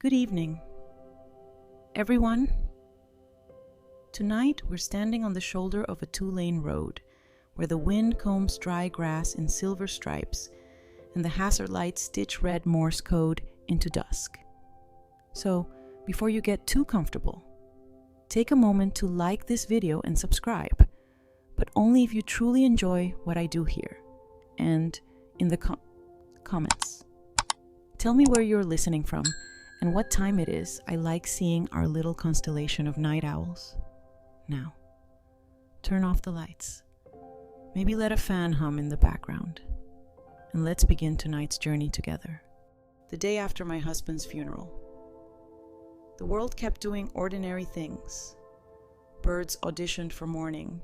Good evening, everyone. Tonight we're standing on the shoulder of a two-lane road where the wind combs dry grass in silver stripes and the hazard lights stitch red Morse code into dusk. So, before you get too comfortable, take a moment to like this video and subscribe, but only if you truly enjoy what I do here. And in the comments, tell me where you're listening from and what time it is. I like seeing our little constellation of night owls. Now, turn off the lights. Maybe let a fan hum in the background. And let's begin tonight's journey together. The day after my husband's funeral. The world kept doing ordinary things. Birds auditioned for mourning.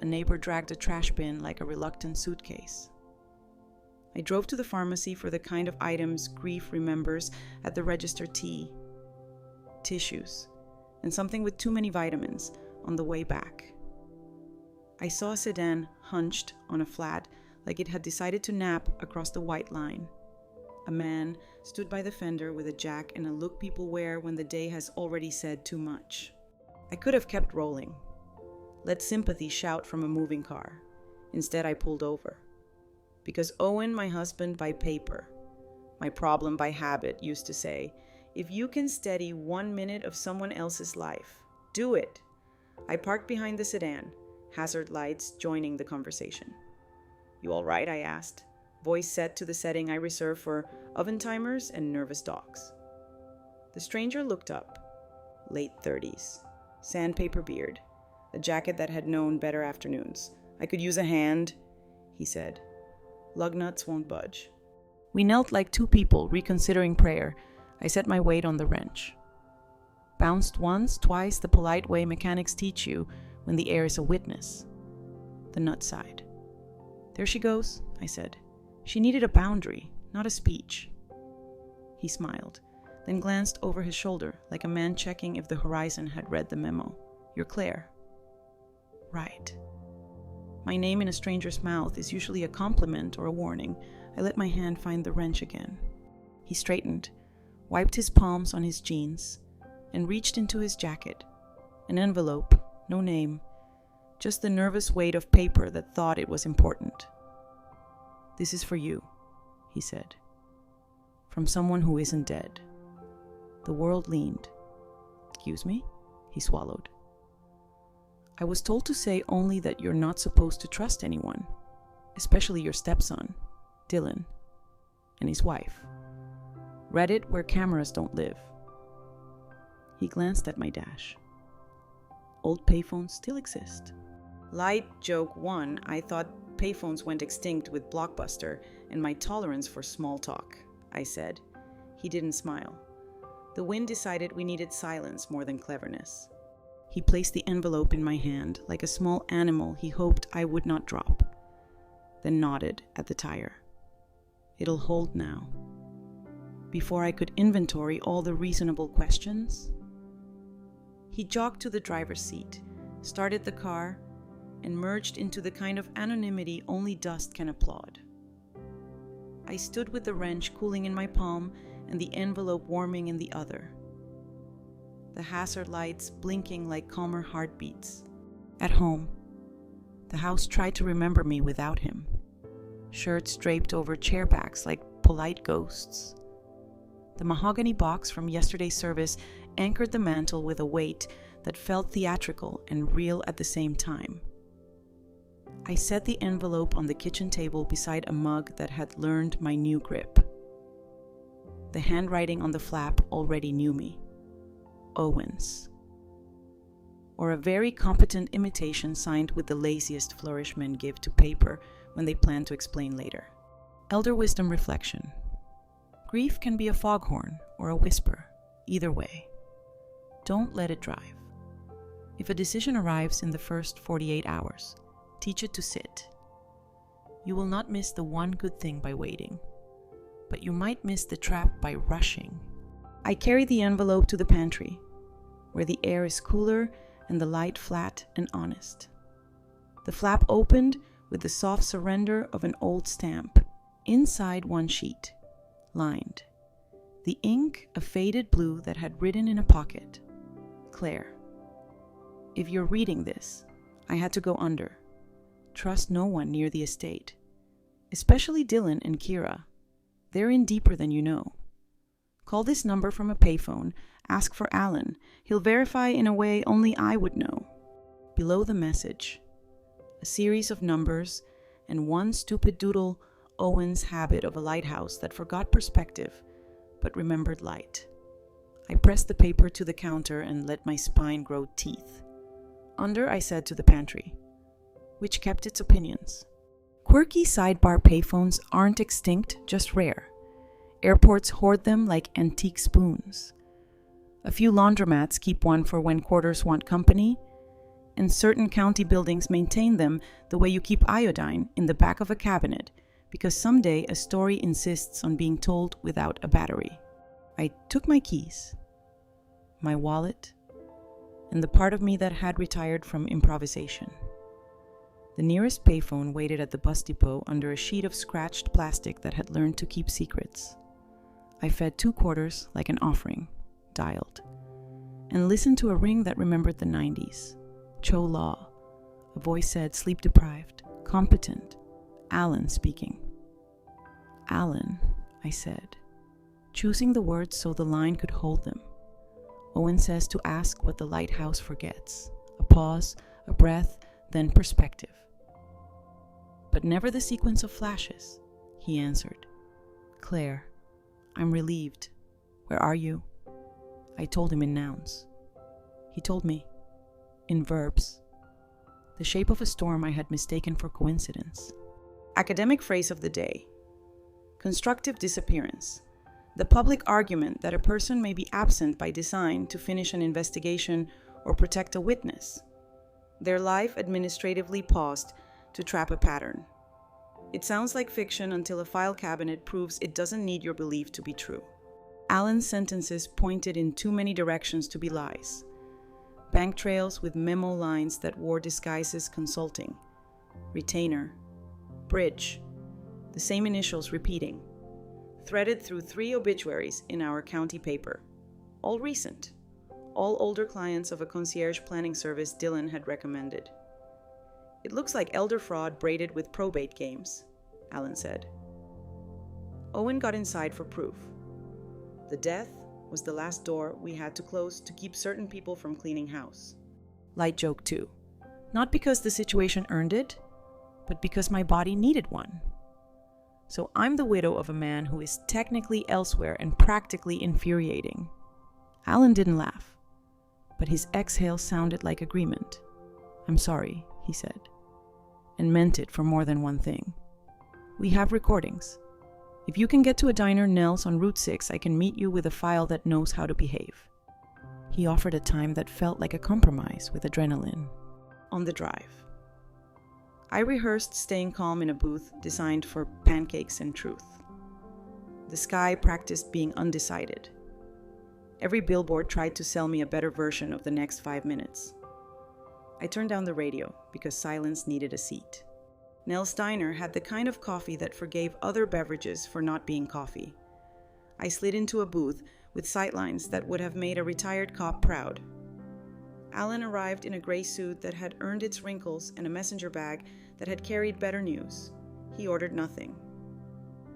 A neighbor dragged a trash bin like a reluctant suitcase. I drove to the pharmacy for the kind of items grief remembers at the register: tea, tissues, and something with too many vitamins on the way back. I saw a sedan hunched on a flat like it had decided to nap across the white line. A man stood by the fender with a jack and a look people wear when the day has already said too much. I could have kept rolling, let sympathy shout from a moving car. Instead, I pulled over. Because Owen, my husband by paper, my problem by habit, used to say, if you can steady 1 minute of someone else's life, do it. I parked behind the sedan, hazard lights joining the conversation. You all right? I asked, voice set to the setting I reserve for oven timers and nervous dogs. The stranger looked up, late 30s, sandpaper beard, a jacket that had known better afternoons. I could use a hand, he said. Lug nuts won't budge. We knelt like two people reconsidering prayer. I set my weight on the wrench. Bounced once, twice, the polite way mechanics teach you when the air is a witness. The nut sighed. There she goes, I said. She needed a boundary, not a speech. He smiled, then glanced over his shoulder like a man checking if the horizon had read the memo. You're Claire. Right. My name in a stranger's mouth is usually a compliment or a warning. I let my hand find the wrench again. He straightened, wiped his palms on his jeans, and reached into his jacket. An envelope, no name, just the nervous weight of paper that thought it was important. This is for you, he said. From someone who isn't dead. The world leaned. Excuse me? He swallowed. I was told to say only that you're not supposed to trust anyone, especially your stepson, Dylan, and his wife. Read it where cameras don't live. He glanced at my dash. Old payphones still exist. Light joke one, I thought payphones went extinct with Blockbuster and my tolerance for small talk, I said. He didn't smile. The wind decided we needed silence more than cleverness. He placed the envelope in my hand like a small animal he hoped I would not drop, then nodded at the tire. It'll hold now. Before I could inventory all the reasonable questions, he jogged to the driver's seat, started the car, and merged into the kind of anonymity only dust can applaud. I stood with the wrench cooling in my palm and the envelope warming in the other. The hazard lights blinking like calmer heartbeats. At home, the house tried to remember me without him. Shirts draped over chair backs like polite ghosts. The mahogany box from yesterday's service anchored the mantle with a weight that felt theatrical and real at the same time. I set the envelope on the kitchen table beside a mug that had learned my new grip. The handwriting on the flap already knew me. Owens. Or a very competent imitation signed with the laziest flourish men give to paper when they plan to explain later. Elder wisdom reflection. Grief can be a foghorn or a whisper, either way. Don't let it drive. If a decision arrives in the first 48 hours, teach it to sit. You will not miss the one good thing by waiting, but you might miss the trap by rushing. I carry the envelope to the pantry, where the air is cooler and the light flat and honest. The flap opened with the soft surrender of an old stamp, inside one sheet, lined, The ink a faded blue that had written in a pocket. Claire, if you're reading this, I had to go under. Trust no one near the estate. Especially Dylan and Kira. They're in deeper than you know. Call this number from a payphone, ask for Alan. He'll verify in a way only I would know. Below the message, a series of numbers and one stupid doodle, Owen's habit of a lighthouse that forgot perspective but remembered light. I pressed the paper to the counter and let my spine grow teeth. Under, I said to the pantry, which kept its opinions. Quirky sidebar payphones aren't extinct, just rare. Airports hoard them like antique spoons. A few laundromats keep one for when quarters want company, and certain county buildings maintain them the way you keep iodine in the back of a cabinet, because someday a story insists on being told without a battery. I took my keys, my wallet, and the part of me that had retired from improvisation. The nearest payphone waited at the bus depot under a sheet of scratched plastic that had learned to keep secrets. I fed 2 quarters like an offering, dialed, and listened to a ring that remembered the 90s. Cho Law. A voice said, sleep-deprived, competent. Alan speaking. Alan, I said, choosing the words so the line could hold them. Owen says to ask what the lighthouse forgets. A pause, a breath, then perspective. But never the sequence of flashes, he answered. Claire, I'm relieved. Where are you? I told him in nouns. He told me in verbs. The shape of a storm I had mistaken for coincidence. Academic phrase of the day. Constructive disappearance. The public argument that a person may be absent by design to finish an investigation or protect a witness. Their life administratively paused to trap a pattern. It sounds like fiction until a file cabinet proves it doesn't need your belief to be true. Alan's sentences pointed in too many directions to be lies. Bank trails with memo lines that wore disguises consulting. Retainer. Bridge. The same initials repeating. Threaded through 3 obituaries in our county paper. All recent. All older clients of a concierge planning service Dylan had recommended. It looks like elder fraud braided with probate games, Alan said. Owen got inside for proof. The death was the last door we had to close to keep certain people from cleaning house. Light joke too. Not because the situation earned it, but because my body needed one. So I'm the widow of a man who is technically elsewhere and practically infuriating. Alan didn't laugh, but his exhale sounded like agreement. I'm sorry, he said, and meant it for more than one thing. We have recordings. If you can get to a diner Nels on Route 6, I can meet you with a file that knows how to behave. He offered a time that felt like a compromise with adrenaline. On the drive. I rehearsed staying calm in a booth designed for pancakes and truth. The sky practiced being undecided. Every billboard tried to sell me a better version of the next 5 minutes. I turned down the radio because silence needed a seat. Nell's Diner had the kind of coffee that forgave other beverages for not being coffee. I slid into a booth with sightlines that would have made a retired cop proud. Alan arrived in a gray suit that had earned its wrinkles and a messenger bag that had carried better news. He ordered nothing.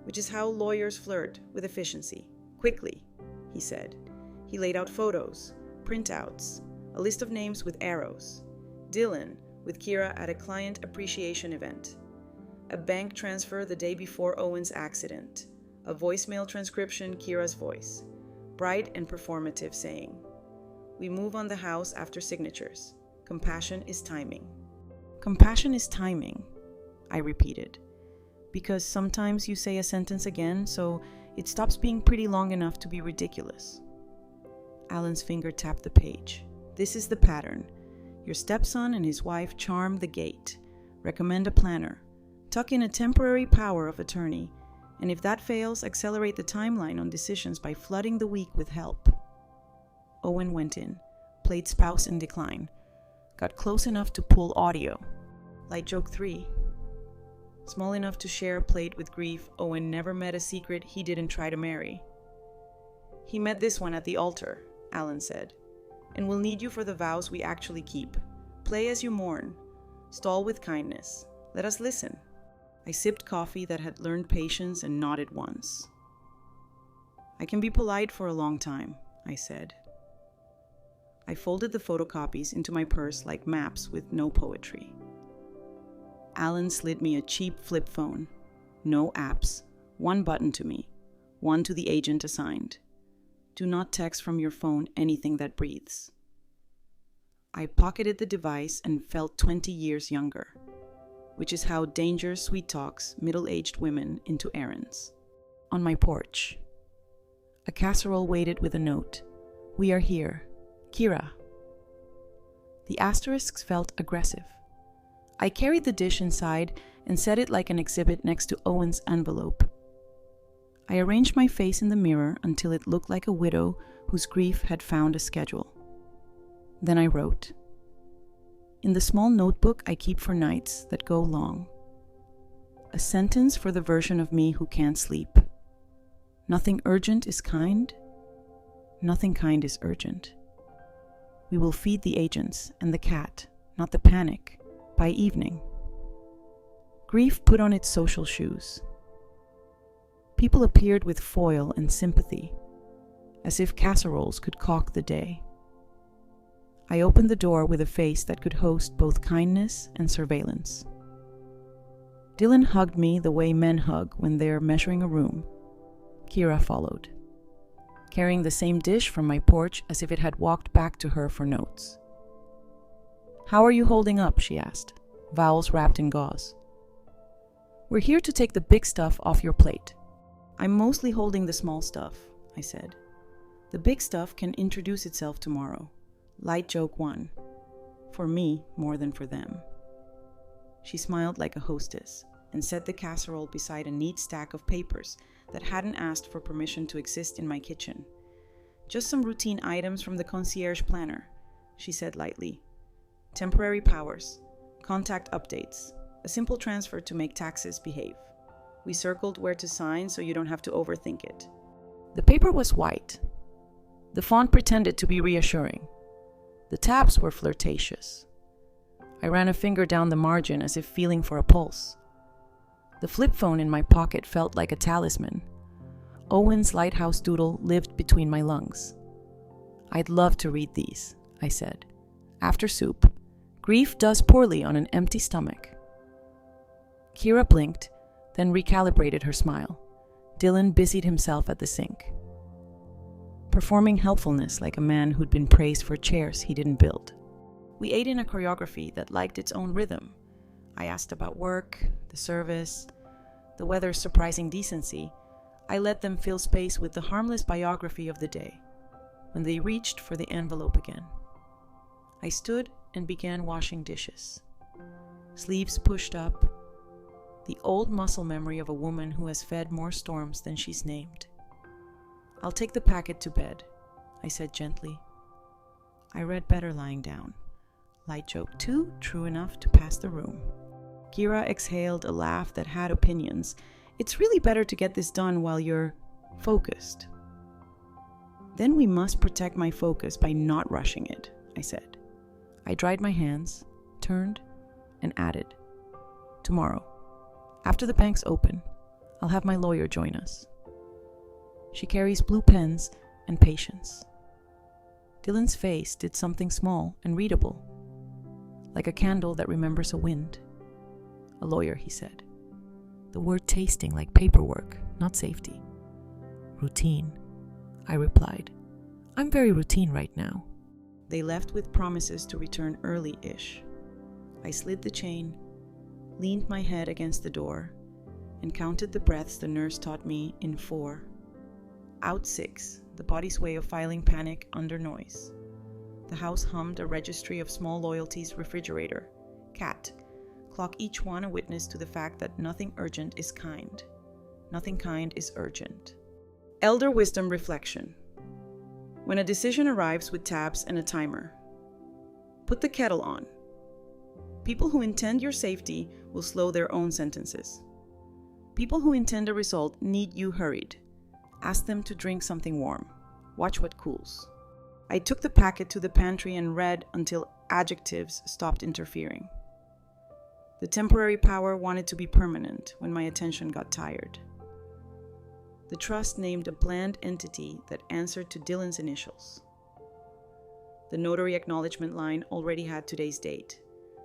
Which is how lawyers flirt with efficiency. Quickly, he said. He laid out photos, printouts, a list of names with arrows. Dylan with Kira at a client appreciation event. A bank transfer the day before Owen's accident. A voicemail transcription, Kira's voice. Bright and performative saying, "We move on the house after signatures. Compassion is timing." Compassion is timing, I repeated, because sometimes you say a sentence again, so it stops being pretty long enough to be ridiculous. Alan's finger tapped the page. This is the pattern. Your stepson and his wife charm the gate. Recommend a planner. Tuck in a temporary power of attorney. And if that fails, accelerate the timeline on decisions by flooding the week with help. Owen went in, played spouse in decline. Got close enough to pull audio. Light joke 3. Small enough to share a plate with grief, Owen never met a secret he didn't try to marry. He met this one at the altar, Alan said, and we'll need you for the vows we actually keep. Play as you mourn. Stall with kindness. Let us listen. I sipped coffee that had learned patience and nodded once. I can be polite for a long time, I said. I folded the photocopies into my purse like maps with no poetry. Alan slid me a cheap flip phone. No apps. One button to me. One to the agent assigned. Do not text from your phone anything that breathes. I pocketed the device and felt 20 years younger, which is how danger sweet-talks middle-aged women into errands. On my porch, a casserole waited with a note. We are here. Kira. The asterisks felt aggressive. I carried the dish inside and set it like an exhibit next to Owen's envelope. I arranged my face in the mirror until it looked like a widow whose grief had found a schedule. Then I wrote. In the small notebook I keep for nights that go long. A sentence for the version of me who can't sleep. Nothing urgent is kind. Nothing kind is urgent. We will feed the agents and the cat, not the panic, by evening. Grief put on its social shoes. People appeared with foil and sympathy, as if casseroles could caulk the day. I opened the door with a face that could host both kindness and surveillance. Dylan hugged me the way men hug when they're measuring a room. Kira followed, carrying the same dish from my porch as if it had walked back to her for notes. How are you holding up? She asked, vowels wrapped in gauze. We're here to take the big stuff off your plate. I'm mostly holding the small stuff, I said. The big stuff can introduce itself tomorrow. Light joke one. For me more than for them. She smiled like a hostess and set the casserole beside a neat stack of papers that hadn't asked for permission to exist in my kitchen. Just some routine items from the concierge planner, she said lightly. Temporary powers, contact updates, a simple transfer to make taxes behave. We circled where to sign so you don't have to overthink it. The paper was white. The font pretended to be reassuring. The tabs were flirtatious. I ran a finger down the margin as if feeling for a pulse. The flip phone in my pocket felt like a talisman. Owen's lighthouse doodle lived between my lungs. I'd love to read these, I said. After soup, grief does poorly on an empty stomach. Kira blinked, then recalibrated her smile. Dylan busied himself at the sink, performing helpfulness like a man who'd been praised for chairs he didn't build. We ate in a choreography that liked its own rhythm. I asked about work, the service, the weather's surprising decency. I let them fill space with the harmless biography of the day, when they reached for the envelope again. I stood and began washing dishes. Sleeves pushed up, the old muscle memory of a woman who has fed more storms than she's named. I'll take the packet to bed, I said gently. I read better lying down. Light joke 2, true enough to pass the room. Kira exhaled a laugh that had opinions. It's really better to get this done while you're focused. Then we must protect my focus by not rushing it, I said. I dried my hands, turned, and added, tomorrow, after the banks open, I'll have my lawyer join us. She carries blue pens and patience. Dylan's face did something small and readable, like a candle that remembers a wind. A lawyer, he said. The word tasting like paperwork, not safety. Routine, I replied. I'm very routine right now. They left with promises to return early-ish. I slid the chain, leaned my head against the door, and counted the breaths the nurse taught me in 4. Out 6, the body's way of filing panic under noise. The house hummed a registry of small loyalties refrigerator. Cat. Clock each one a witness to the fact that nothing urgent is kind. Nothing kind is urgent. Elder wisdom reflection. When a decision arrives with tabs and a timer, put the kettle on. People who intend your safety will slow their own sentences. People who intend a result need you hurried. Ask them to drink something warm. Watch what cools. I took the packet to the pantry and read until adjectives stopped interfering. The temporary power wanted to be permanent when my attention got tired. The trust named a bland entity that answered to Dylan's initials. The notary acknowledgement line already had today's date,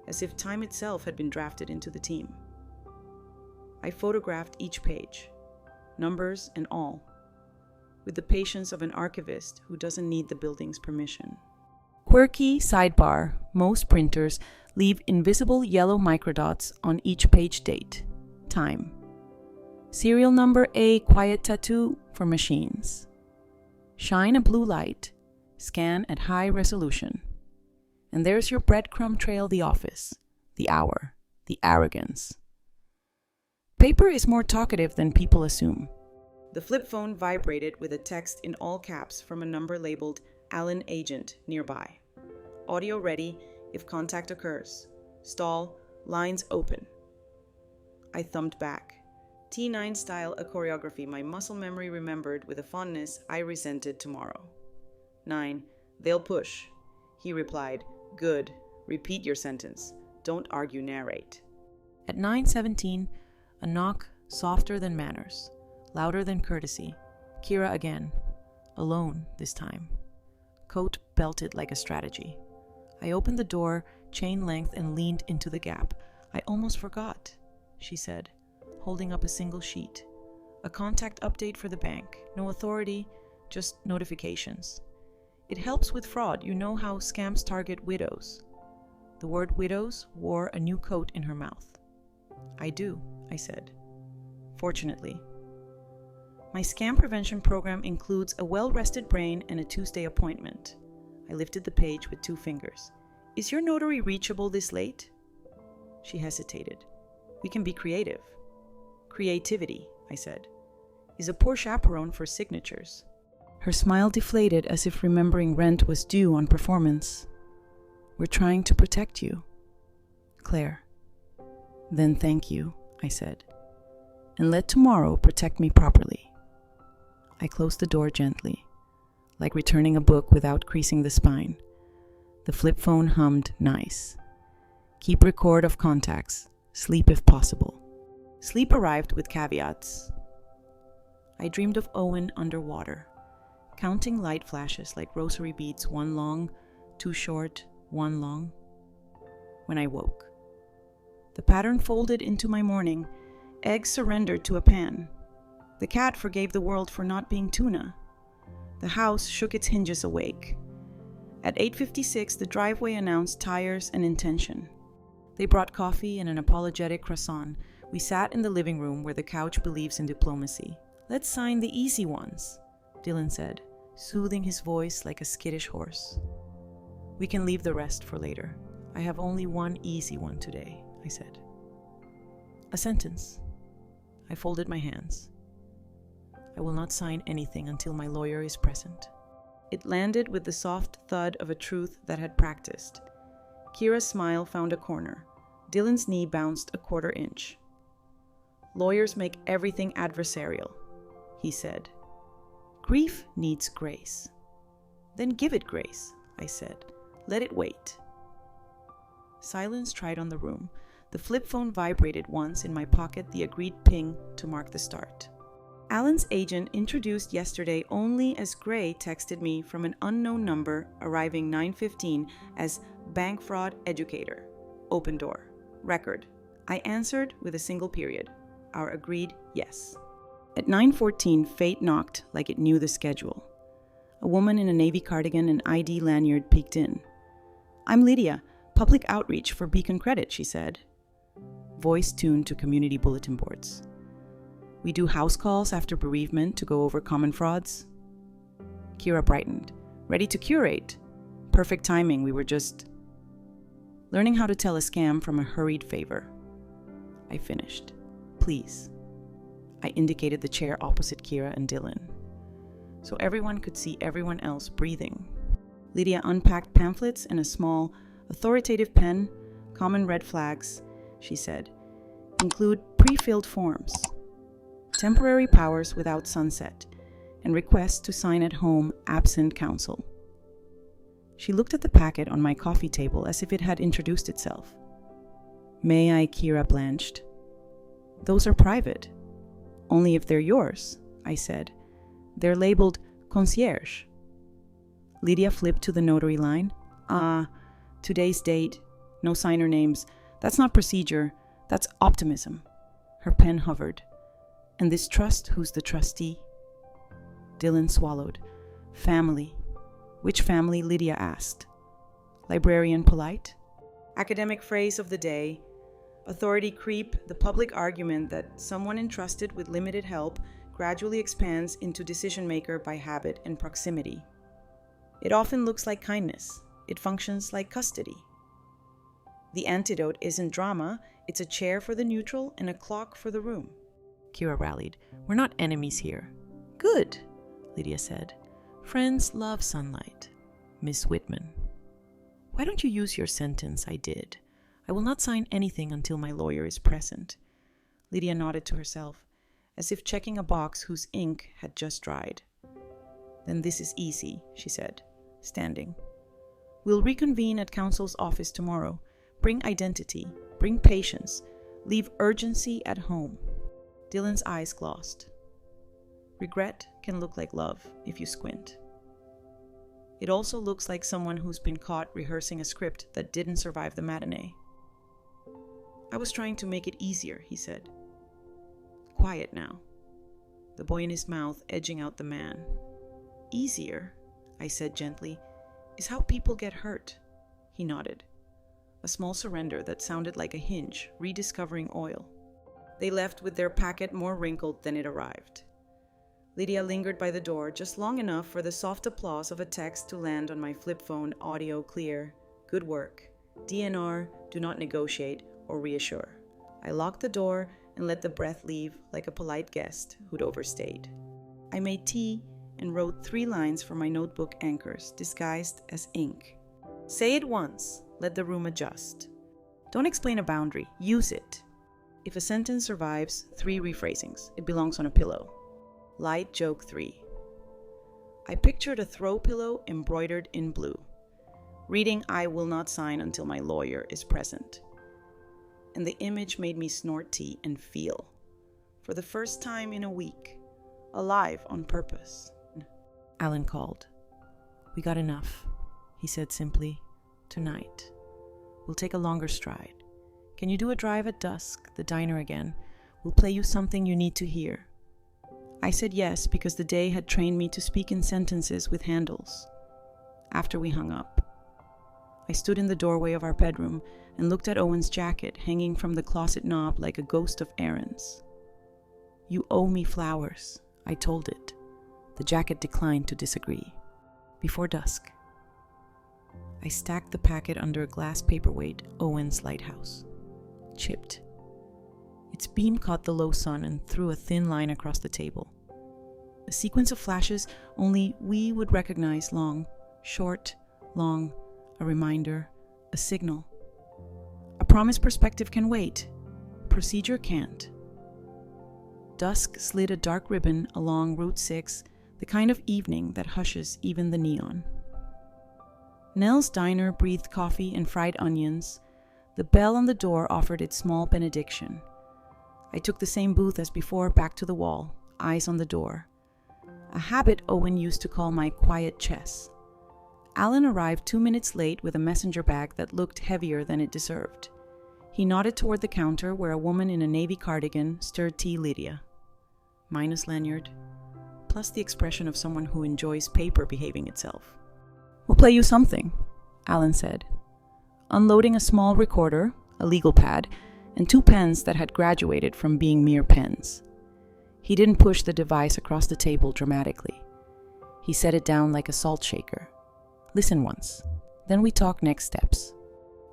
as if time itself had been drafted into the team. I photographed each page, numbers and all, with the patience of an archivist who doesn't need the building's permission. Quirky sidebar: most printers leave invisible yellow microdots on each page date, time. Serial number A quiet tattoo for machines. Shine a blue light, scan at high resolution. And there's your breadcrumb trail: the office, the hour, the arrogance. Paper is more talkative than people assume. The flip phone vibrated with a text in all caps from a number labeled Allen Agent nearby. Audio ready if contact occurs. Stall, lines open. I thumbed back. T9 style a choreography my muscle memory remembered with a fondness I resented tomorrow. 9. They'll push. He replied, good. Repeat your sentence. Don't argue, narrate. At 9:17, a knock softer than manners, louder than courtesy. Kira again. Alone this time. Coat belted like a strategy. I opened the door, chain length, and leaned into the gap. I almost forgot, she said, holding up a single sheet. A contact update for the bank. No authority, just notifications. It helps with fraud. You know how scams target widows. The word widows wore a new coat in her mouth. I do, I said. Fortunately. My scam prevention program includes a well-rested brain and a Tuesday appointment. I lifted the page with 2 fingers. Is your notary reachable this late? She hesitated. We can be creative. Creativity, I said, is a poor chaperone for signatures. Her smile deflated as if remembering rent was due on performance. We're trying to protect you, Claire. Then thank you, I said, and let tomorrow protect me properly. I closed the door gently, like returning a book without creasing the spine. The flip phone hummed nice. Keep record of contacts. Sleep if possible. Sleep arrived with caveats. I dreamed of Owen underwater, counting light flashes like rosary beads, 1 long, 2 short, 1 long. When I woke, the pattern folded into my morning. Eggs surrendered to a pan. The cat forgave the world for not being tuna. The house shook its hinges awake. At 8:56, the driveway announced tires and intention. They brought coffee and an apologetic croissant. We sat in the living room where the couch believes in diplomacy. Let's sign the easy ones, Dylan said, soothing his voice like a skittish horse. We can leave the rest for later. I have only one easy one today, I said. A sentence. I folded my hands. I will not sign anything until my lawyer is present. It landed with the soft thud of a truth that had practiced. Kira's smile found a corner. Dylan's knee bounced a 1/4 inch. Lawyers make everything adversarial, he said. Grief needs grace. Then give it grace, I said. Let it wait. Silence tried on the room. The flip phone vibrated once in my pocket, the agreed ping to mark the start. Alan's agent, introduced yesterday only as Gray, texted me from an unknown number arriving 9:15 as bank fraud educator. Open door. Record. I answered with a single period. Our agreed yes. At 9:14, fate knocked like it knew the schedule. A woman in a navy cardigan and ID lanyard peeked in. I'm Lydia, public outreach for Beacon Credit, she said. Voice tuned to community bulletin boards. We do house calls after bereavement to go over common frauds. Kira brightened. Ready to curate. Perfect timing, we were just learning how to tell a scam from a hurried favor. I finished. Please. I indicated the chair opposite Kira and Dylan, so everyone could see everyone else breathing. Lydia unpacked pamphlets and a small, authoritative pen. Common red flags, she said, include pre-filled forms. Temporary powers without sunset. and request to sign at home absent counsel. She looked at the packet on my coffee table as if it had introduced itself. May I, Kira blanched. Those are private. Only if they're yours, I said. They're labeled concierge. Lydia flipped to the notary line. Today's date, no signer names. That's not procedure, that's optimism. Her pen hovered. And this trust, who's the trustee? Dylan swallowed. Family. Which family? Lydia asked. Librarian polite? Academic phrase of the day. Authority creep, the public argument that someone entrusted with limited help gradually expands into decision maker by habit and proximity. It often looks like kindness. It functions like custody. The antidote isn't drama, it's a chair for the neutral and a clock for the room. Kira rallied. We're not enemies here. Good, Lydia said. Friends love sunlight. Miss Whitman. Why don't you use your sentence, I did. I will not sign anything until my lawyer is present. Lydia nodded to herself, as if checking a box whose ink had just dried. Then this is easy, she said, standing. We'll reconvene at counsel's office tomorrow. Bring identity, bring patience, leave urgency at home. Dylan's eyes glossed. Regret can look like love if you squint. It also looks like someone who's been caught rehearsing a script that didn't survive the matinee. I was trying to make it easier, he said. Quiet now. The boy in his mouth edging out the man. Easier, I said gently, is how people get hurt. He nodded. A small surrender that sounded like a hinge rediscovering oil. They left with their packet more wrinkled than it arrived. Lydia lingered by the door just long enough for the soft applause of a text to land on my flip phone, audio clear. Good work. DNR, do not negotiate or reassure. I locked the door and let the breath leave like a polite guest who'd overstayed. I made tea and wrote 3 lines for my notebook anchors, disguised as ink. Say it once, let the room adjust. Don't explain a boundary, use it. If a sentence survives, 3 rephrasings. It belongs on a pillow. Light joke 3. I pictured a throw pillow embroidered in blue. Reading, I will not sign until my lawyer is present. And the image made me snort tea and feel, for the first time in a week, alive on purpose. Alan called. We got enough, he said simply. Tonight. We'll take a longer stride. Can you do a drive at dusk, the diner again? We'll play you something you need to hear. I said yes because the day had trained me to speak in sentences with handles. After we hung up, I stood in the doorway of our bedroom and looked at Owen's jacket hanging from the closet knob like a ghost of errands. You owe me flowers, I told it. The jacket declined to disagree. Before dusk, I stacked the packet under a glass paperweight, Owen's lighthouse. Chipped. Its beam caught the low sun and threw a thin line across the table. A sequence of flashes only we would recognize, long, short, long, a reminder, a signal. A promised perspective can wait. Procedure can't. Dusk slid a dark ribbon along Route 6, the kind of evening that hushes even the neon. Nell's diner breathed coffee and fried onions. The bell on the door offered its small benediction. I took the same booth as before back to the wall, eyes on the door. A habit Owen used to call my quiet chess. Alan arrived 2 minutes late with a messenger bag that looked heavier than it deserved. He nodded toward the counter where a woman in a navy cardigan stirred tea. Lydia. Minus lanyard, plus the expression of someone who enjoys paper behaving itself. We'll play you something, Alan said, unloading a small recorder, a legal pad, and 2 pens that had graduated from being mere pens. He didn't push the device across the table dramatically. He set it down like a salt shaker. Listen once, then we talk next steps.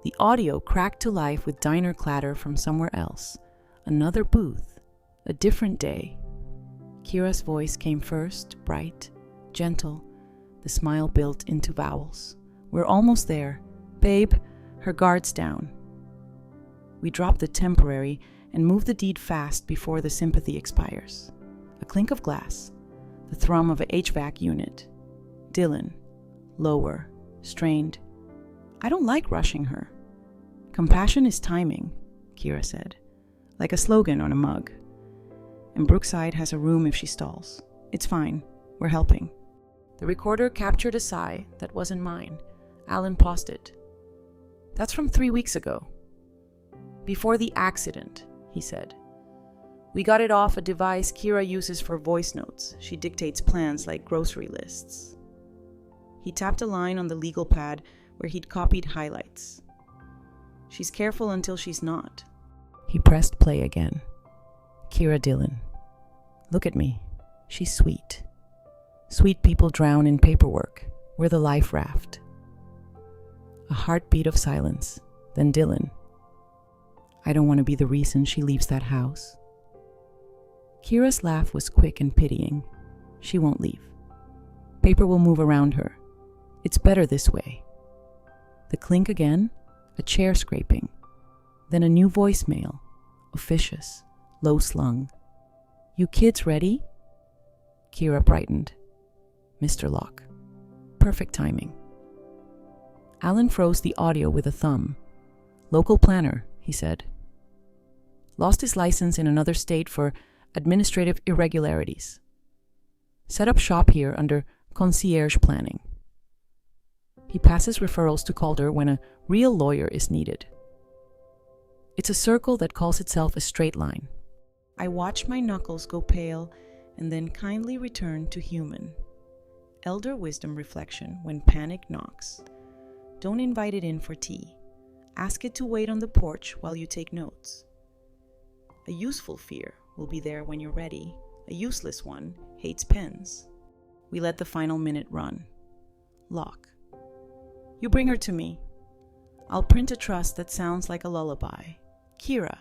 The audio cracked to life with diner clatter from somewhere else. Another booth, a different day. Kira's voice came first, bright, gentle. The smile built into vowels. We're almost there. Babe, her guard's down. We drop the temporary and move the deed fast before the sympathy expires. A clink of glass. the thrum of a HVAC unit. Dylan, lower, strained. I don't like rushing her. Compassion is timing, Kira said, like a slogan on a mug. And Brookside has a room if she stalls. It's fine. We're helping. The recorder captured a sigh that wasn't mine. Alan paused it. That's from 3 weeks ago. Before the accident, he said. We got it off a device Kira uses for voice notes. She dictates plans like grocery lists. He tapped a line on the legal pad where he'd copied highlights. She's careful until she's not. He pressed play again. Kira Dillon. Look at me. She's sweet. Sweet people drown in paperwork. We're the life raft. A heartbeat of silence. Then Dylan. I don't want to be the reason she leaves that house. Kira's laugh was quick and pitying. She won't leave. Paper will move around her. It's better this way. The clink again, a chair scraping. Then a new voicemail, officious, low-slung. You kids ready? Kira brightened. Mr. Locke. Perfect timing. Alan froze the audio with a thumb. Local planner, he said. Lost his license in another state for administrative irregularities. Set up shop here under concierge planning. He passes referrals to Calder when a real lawyer is needed. It's a circle that calls itself a straight line. I watch my knuckles go pale and then kindly return to human. Elder wisdom reflection when panic knocks. Don't invite it in for tea. Ask it to wait on the porch while you take notes. A useful fear will be there when you're ready. A useless one hates pens. We let the final minute run. Locke. You bring her to me. I'll print a trust that sounds like a lullaby. Kira.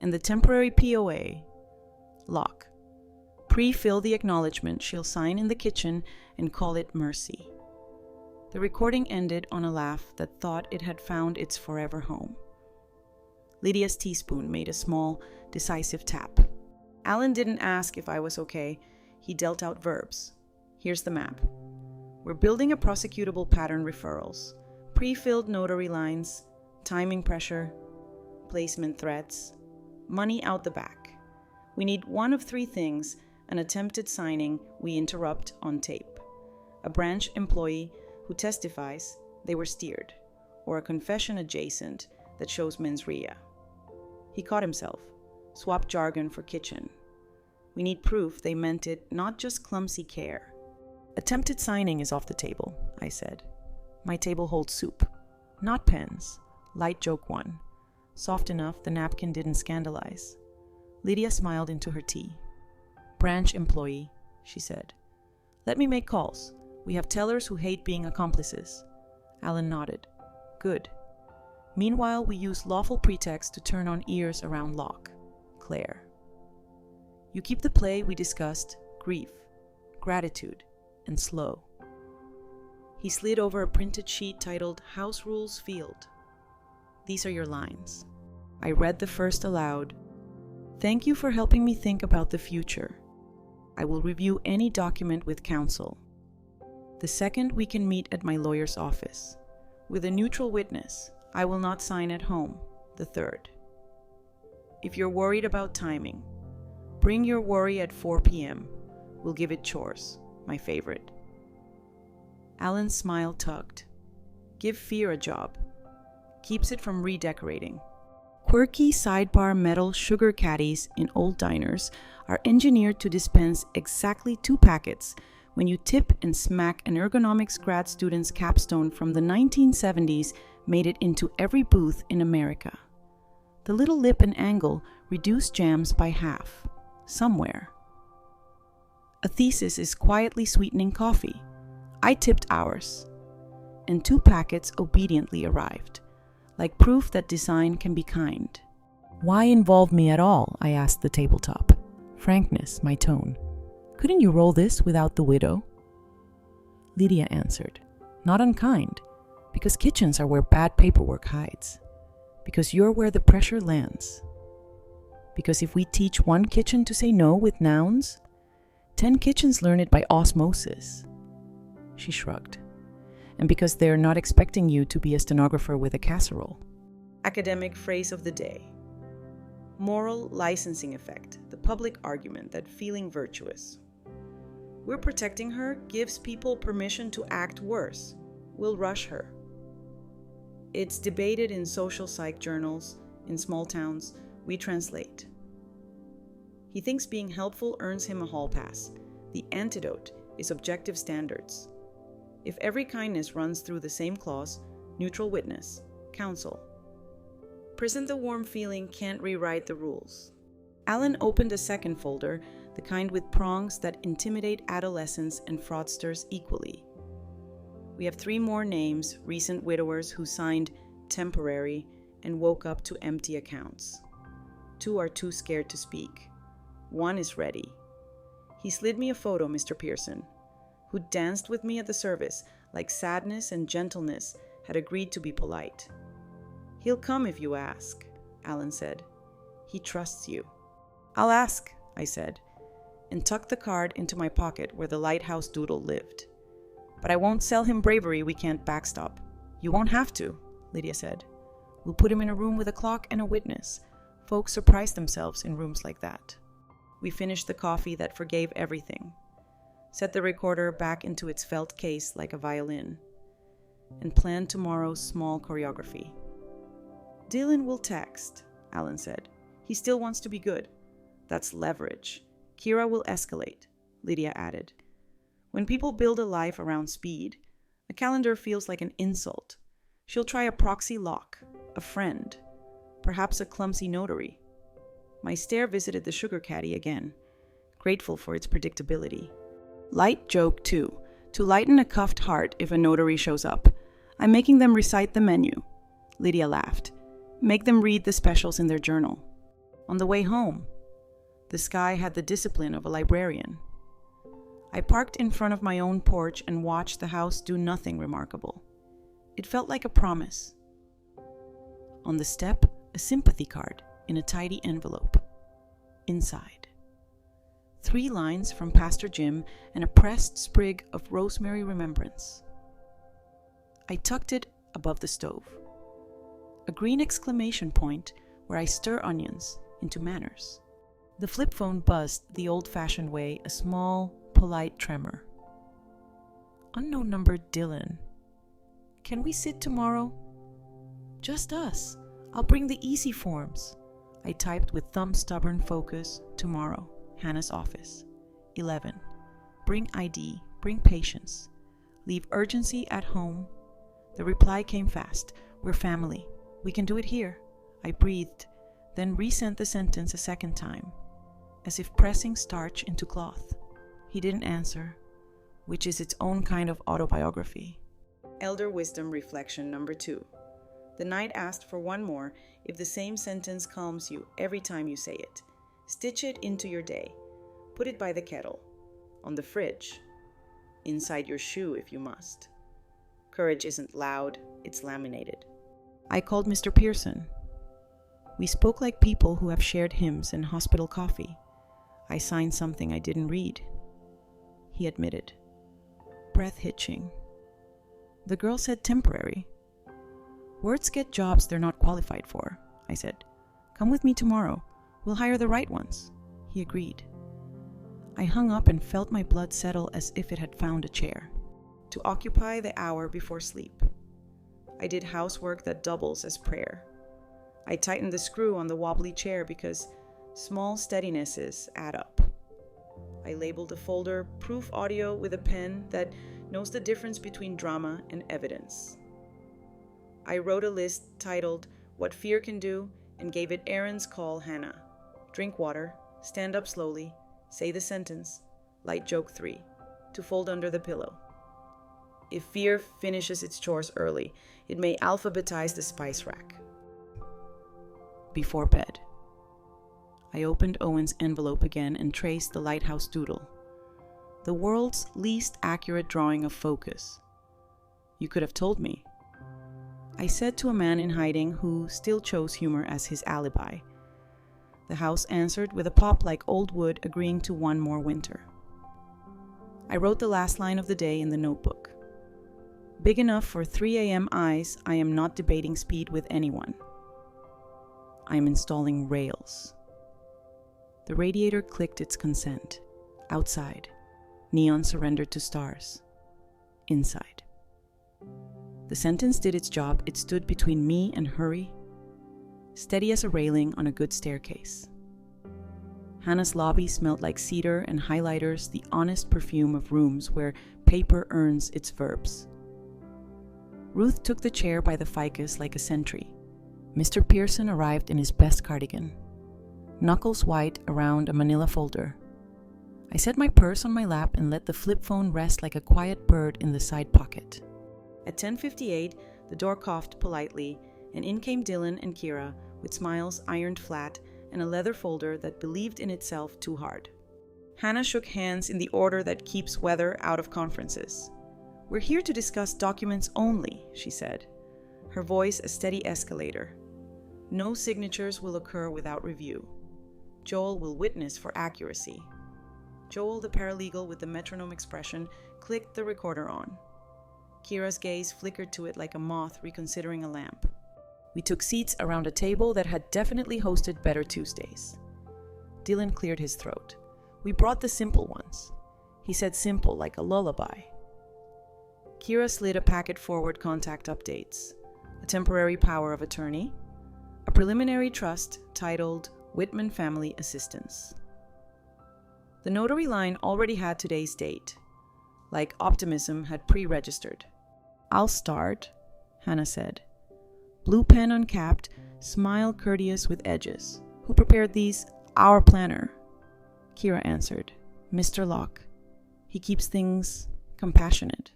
And the temporary POA. Locke. Pre-fill the acknowledgement she'll sign in the kitchen and call it mercy. The recording ended on a laugh that thought it had found its forever home. Lydia's teaspoon made a small, decisive tap. Alan didn't ask if I was okay. He dealt out verbs. Here's the map. We're building a prosecutable pattern referrals, pre-filled notary lines, timing pressure, placement threats, money out the back. We need one of three things: an attempted signing we interrupt on tape, a branch employee who testifies they were steered, or a confession adjacent that shows mens rea. He caught himself, swapped jargon for kitchen. We need proof they meant it, not just clumsy care. Attempted signing is off the table, I said. My table holds soup, not pens. Light joke one. Soft enough the napkin didn't scandalize. Lydia smiled into her tea. Branch employee, she said. Let me make calls. We have tellers who hate being accomplices. Alan nodded. Good. Meanwhile, we use lawful pretext to turn on ears around Locke. Claire. You keep the play we discussed, grief, gratitude, and slow. He slid over a printed sheet titled House Rules Field. These are your lines. I read the first aloud. Thank you for helping me think about the future. I will review any document with counsel. The second, we can meet at my lawyer's office. With a neutral witness, I will not sign at home. The third. If you're worried about timing, bring your worry at 4 p.m. We'll give it chores. My favorite. Alan's smile tugged. Give fear a job. Keeps it from redecorating. Quirky sidebar metal sugar caddies in old diners are engineered to dispense exactly 2 packets when you tip and smack an ergonomics grad student's capstone from the 1970s made it into every booth in America. The little lip and angle reduce jams by half. Somewhere. A thesis is quietly sweetening coffee. I tipped ours. And 2 packets obediently arrived, like proof that design can be kind. Why involve me at all? I asked the tabletop. Frankness, my tone. Couldn't you roll this without the widow? Lydia answered. Not unkind, because kitchens are where bad paperwork hides. Because you're where the pressure lands. Because if we teach one kitchen to say no with nouns, 10 kitchens learn it by osmosis. She shrugged. And because they're not expecting you to be a stenographer with a casserole. Academic phrase of the day. Moral licensing effect, the public argument that feeling virtuous. We're protecting her gives people permission to act worse. We'll rush her. It's debated in social psych journals, in small towns. We translate. He thinks being helpful earns him a hall pass. The antidote is objective standards. If every kindness runs through the same clause, neutral witness, counsel. Present the warm feeling can't rewrite the rules. Alan opened a second folder, the kind with prongs that intimidate adolescents and fraudsters equally. We have 3 more names, recent widowers who signed temporary and woke up to empty accounts. 2 are too scared to speak. 1 is ready. He slid me a photo, Mr. Pearson, who danced with me at the service like sadness and gentleness had agreed to be polite. He'll come if you ask, Alan said. He trusts you. I'll ask, I said, and tucked the card into my pocket where the lighthouse doodle lived. But I won't sell him bravery we can't backstop. You won't have to, Lydia said. We'll put him in a room with a clock and a witness. Folks surprise themselves in rooms like that. We finished the coffee that forgave everything, set the recorder back into its felt case like a violin, and planned tomorrow's small choreography. Dylan will text, Alan said. He still wants to be good. That's leverage. Kira will escalate, Lydia added. When people build a life around speed, a calendar feels like an insult. She'll try a proxy lock, a friend, perhaps a clumsy notary. My stare visited the sugar caddy again, grateful for its predictability. Light joke, too, to lighten a cuffed heart if a notary shows up. I'm making them recite the menu. Lydia laughed. Make them read the specials in their journal. On the way home, the sky had the discipline of a librarian. I parked in front of my own porch and watched the house do nothing remarkable. It felt like a promise. On the step, a sympathy card in a tidy envelope. Inside, 3 lines from Pastor Jim and a pressed sprig of rosemary remembrance. I tucked it above the stove. A green exclamation point where I stir onions into manners. The flip phone buzzed the old-fashioned way, a small, polite tremor. Unknown number Dylan. Can we sit tomorrow? Just us. I'll bring the easy forms. I typed with thumb-stubborn focus, tomorrow, Hannah's office. 11. Bring ID, bring patience. Leave urgency at home. The reply came fast. We're family. We can do it here. I breathed, then resent the sentence a second time, as if pressing starch into cloth. He didn't answer, which is its own kind of autobiography. Elder Wisdom Reflection number 2. The knight asked for one more. If the same sentence calms you every time you say it, stitch it into your day. Put it by the kettle, on the fridge, inside your shoe if you must. Courage isn't loud, it's laminated. I called Mr. Pearson. We spoke like people who have shared hymns and hospital coffee. I signed something I didn't read. He admitted. Breath hitching. The girl said temporary. Words get jobs they're not qualified for, I said. Come with me tomorrow. We'll hire the right ones. He agreed. I hung up and felt my blood settle as if it had found a chair. To occupy the hour before sleep. I did housework that doubles as prayer. I tightened the screw on the wobbly chair because small steadinesses add up. I labeled a folder proof audio with a pen that knows the difference between drama and evidence. I wrote a list titled What Fear Can Do and gave it Aaron's Call Hannah. Drink water, stand up slowly, say the sentence, light joke 3, to fold under the pillow. If fear finishes its chores early, it may alphabetize the spice rack. Before bed, I opened Owen's envelope again and traced the lighthouse doodle. The world's least accurate drawing of focus. You could have told me. I said to a man in hiding who still chose humor as his alibi. The house answered with a pop like old wood agreeing to one more winter. I wrote the last line of the day in the notebook. Big enough for 3 a.m. eyes, I am not debating speed with anyone. I am installing rails. The radiator clicked its consent. Outside, neon surrendered to stars. Inside. The sentence did its job. It stood between me and hurry, steady as a railing on a good staircase. Hannah's lobby smelled like cedar and highlighters, the honest perfume of rooms where paper earns its verbs. Ruth took the chair by the ficus like a sentry. Mr. Pearson arrived in his best cardigan, knuckles white around a manila folder. I set my purse on my lap and let the flip phone rest like a quiet bird in the side pocket. At 10:58, the door coughed politely, and in came Dylan and Kira with smiles ironed flat and a leather folder that believed in itself too hard. Hannah shook hands in the order that keeps weather out of conferences. "We're here to discuss documents only," she said, her voice a steady escalator. "No signatures will occur without review. Joel will witness for accuracy." Joel, the paralegal with the metronome expression, clicked the recorder on. Kira's gaze flickered to it like a moth reconsidering a lamp. We took seats around a table that had definitely hosted better Tuesdays. Dylan cleared his throat. "We brought the simple ones." He said simple like a lullaby. Kira slid a packet forward contact updates, a temporary power of attorney, a preliminary trust titled Whitman Family Assistance. The notary line already had today's date, like optimism had pre-registered. "I'll start," Hannah said. Blue pen uncapped, smile courteous with edges. "Who prepared these?" "Our planner," Kira answered. "Mr. Locke. He keeps things compassionate."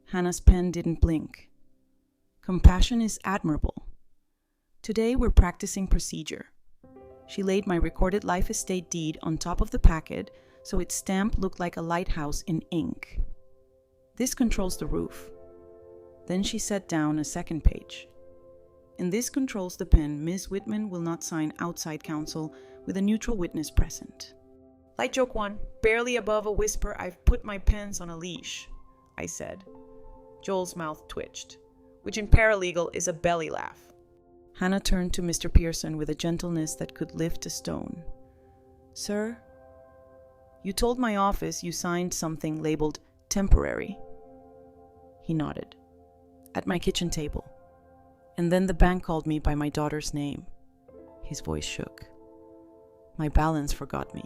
Hannah's pen didn't blink. Compassion is admirable. Today we're practicing procedure. She laid my recorded life estate deed on top of the packet so its stamp looked like a lighthouse in ink. "This controls the roof." Then she set down a second page. "And this controls the pen. Ms. Whitman will not sign outside counsel with a neutral witness present." Light joke one, barely above a whisper, "I've put my pens on a leash," I said. Joel's mouth twitched, which in paralegal is a belly laugh. Hannah turned to Mr. Pearson with a gentleness that could lift a stone. "Sir, you told my office you signed something labeled temporary." He nodded. "At my kitchen table. And then the bank called me by my daughter's name." His voice shook. "My balance forgot me."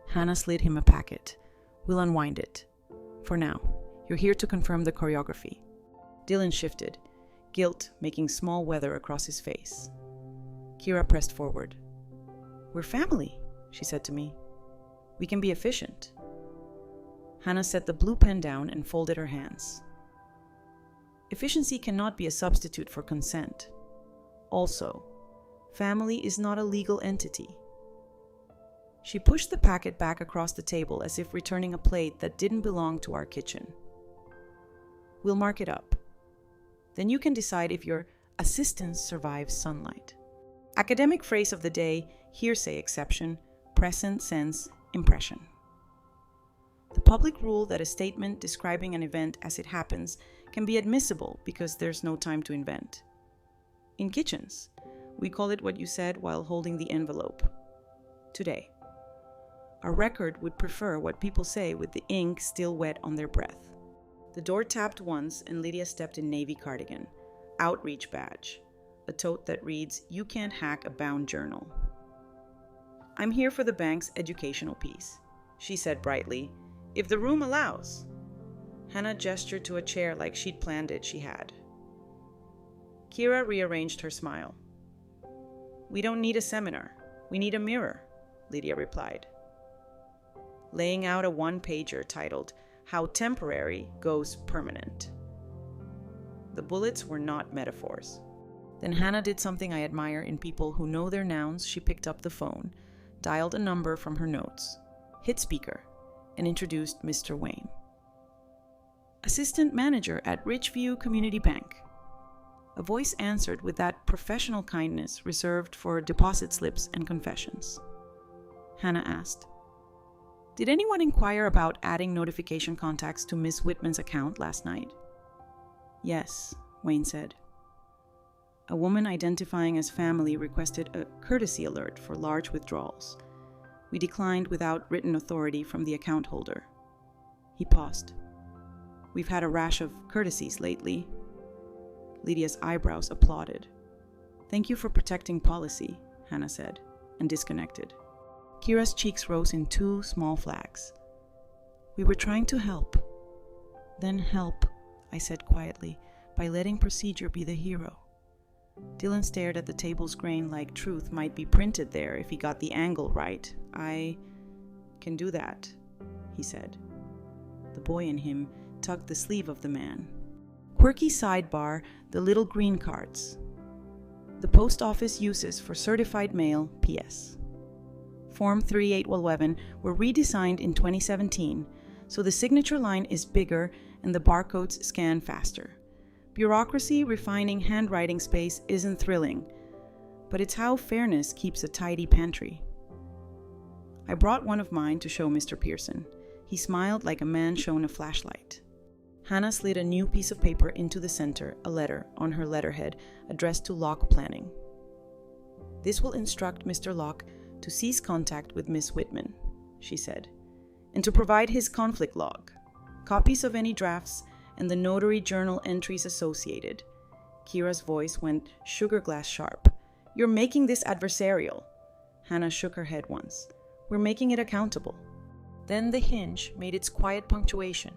Hannah slid him a packet. "We'll unwind it. For now, you're here to confirm the choreography." Dylan shifted, guilt making small weather across his face. Kira pressed forward. "We're family," she said to me. "We can be efficient." Hannah set the blue pen down and folded her hands. Efficiency cannot be a substitute for consent. Also, family is not a legal entity. She pushed the packet back across the table as if returning a plate that didn't belong to our kitchen. "We'll mark it up. Then you can decide if your assistance survives sunlight." Academic phrase of the day, hearsay exception, present sense impression. The public rule that a statement describing an event as it happens can be admissible because there's no time to invent. In kitchens, we call it what you said while holding the envelope. Today, a record would prefer what people say with the ink still wet on their breath. The door tapped once and Lydia stepped in navy cardigan, outreach badge, a tote that reads, "You can't hack a bound journal." "I'm here for the bank's educational piece," she said brightly, "if the room allows." Hannah gestured to a chair like she'd planned it she had. Kira rearranged her smile. "We don't need a seminar. We need a mirror," Lydia replied, laying out a one-pager titled, "How Temporary Goes Permanent." The bullets were not metaphors. Then Hannah did something I admire in people who know their nouns. She picked up the phone, dialed a number from her notes, hit speaker, and introduced Mr. Wayne. "Assistant manager at Ridgeview Community Bank." A voice answered with that professional kindness reserved for deposit slips and confessions. Hannah asked, Did anyone inquire about adding notification contacts to Miss Whitman's account last night? Yes, Wayne said. A woman identifying as family requested a courtesy alert for large withdrawals. We declined without written authority from the account holder. He paused. We've had a rash of courtesies lately. Lydia's eyebrows applauded. Thank you for protecting policy, Hannah said, and disconnected. Kira's cheeks rose in two small flags. We were trying to help. Then help, I said quietly, by letting procedure be the hero. Dylan stared at the table's grain like truth might be printed there if he got the angle right. I can do that, he said. The boy in him tugged the sleeve of the man. Quirky sidebar, the little green cards. The post office uses for certified mail, P.S. Form 3811 were redesigned in 2017, so the signature line is bigger and the barcodes scan faster. Bureaucracy refining handwriting space isn't thrilling, but it's how fairness keeps a tidy pantry. I brought one of mine to show Mr. Pearson. He smiled like a man shown a flashlight. Hannah slid a new piece of paper into the center, a letter on her letterhead addressed to Locke Planning. This will instruct Mr. Locke to cease contact with Miss Whitman, she said, and to provide his conflict log, copies of any drafts, and the notary journal entries associated. Kira's voice went sugar glass sharp. You're making this adversarial. Hannah shook her head once. We're making it accountable. Then the hinge made its quiet punctuation.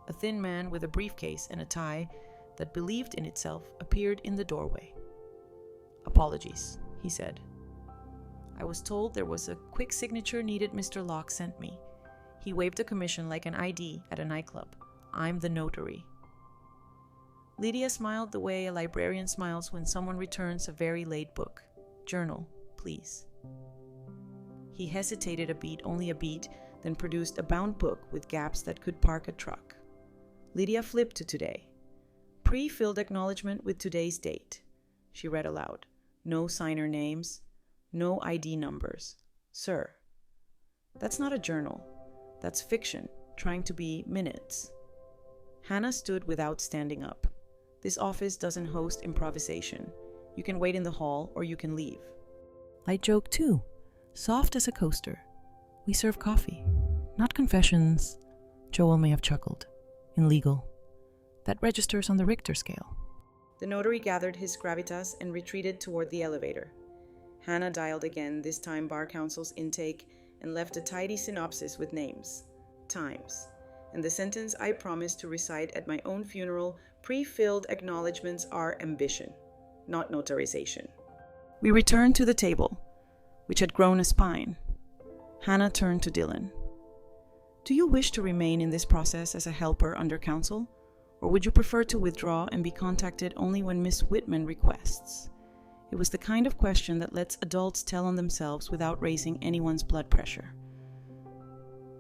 A thin man with a briefcase and a tie that believed in itself appeared in the doorway. Apologies, he said. I was told there was a quick signature needed. Mr. Locke sent me. He waved a commission like an ID at a nightclub. I'm the notary. Lydia smiled the way a librarian smiles when someone returns a very late book. Journal, please. He hesitated a beat, only a beat, then produced a bound book with gaps that could park a truck. Lydia flipped to today. Pre-filled acknowledgement with today's date. She read aloud. No signer names. No ID numbers. Sir. That's not a journal. That's fiction, trying to be minutes. Hannah stood without standing up. This office doesn't host improvisation. You can wait in the hall or you can leave. Light joke too. Soft as a coaster. We serve coffee, not confessions. Joel may have chuckled. Illegal. That registers on the Richter scale. The notary gathered his gravitas and retreated toward the elevator. Hannah dialed again, this time Bar Counsel's intake, and left a tidy synopsis with names, times, and the sentence I promised to recite at my own funeral. Pre-filled acknowledgements are ambition, not notarization. We returned to the table, which had grown a spine. Hannah turned to Dylan. Do you wish to remain in this process as a helper under counsel, or would you prefer to withdraw and be contacted only when Miss Whitman requests? It was the kind of question that lets adults tell on themselves without raising anyone's blood pressure.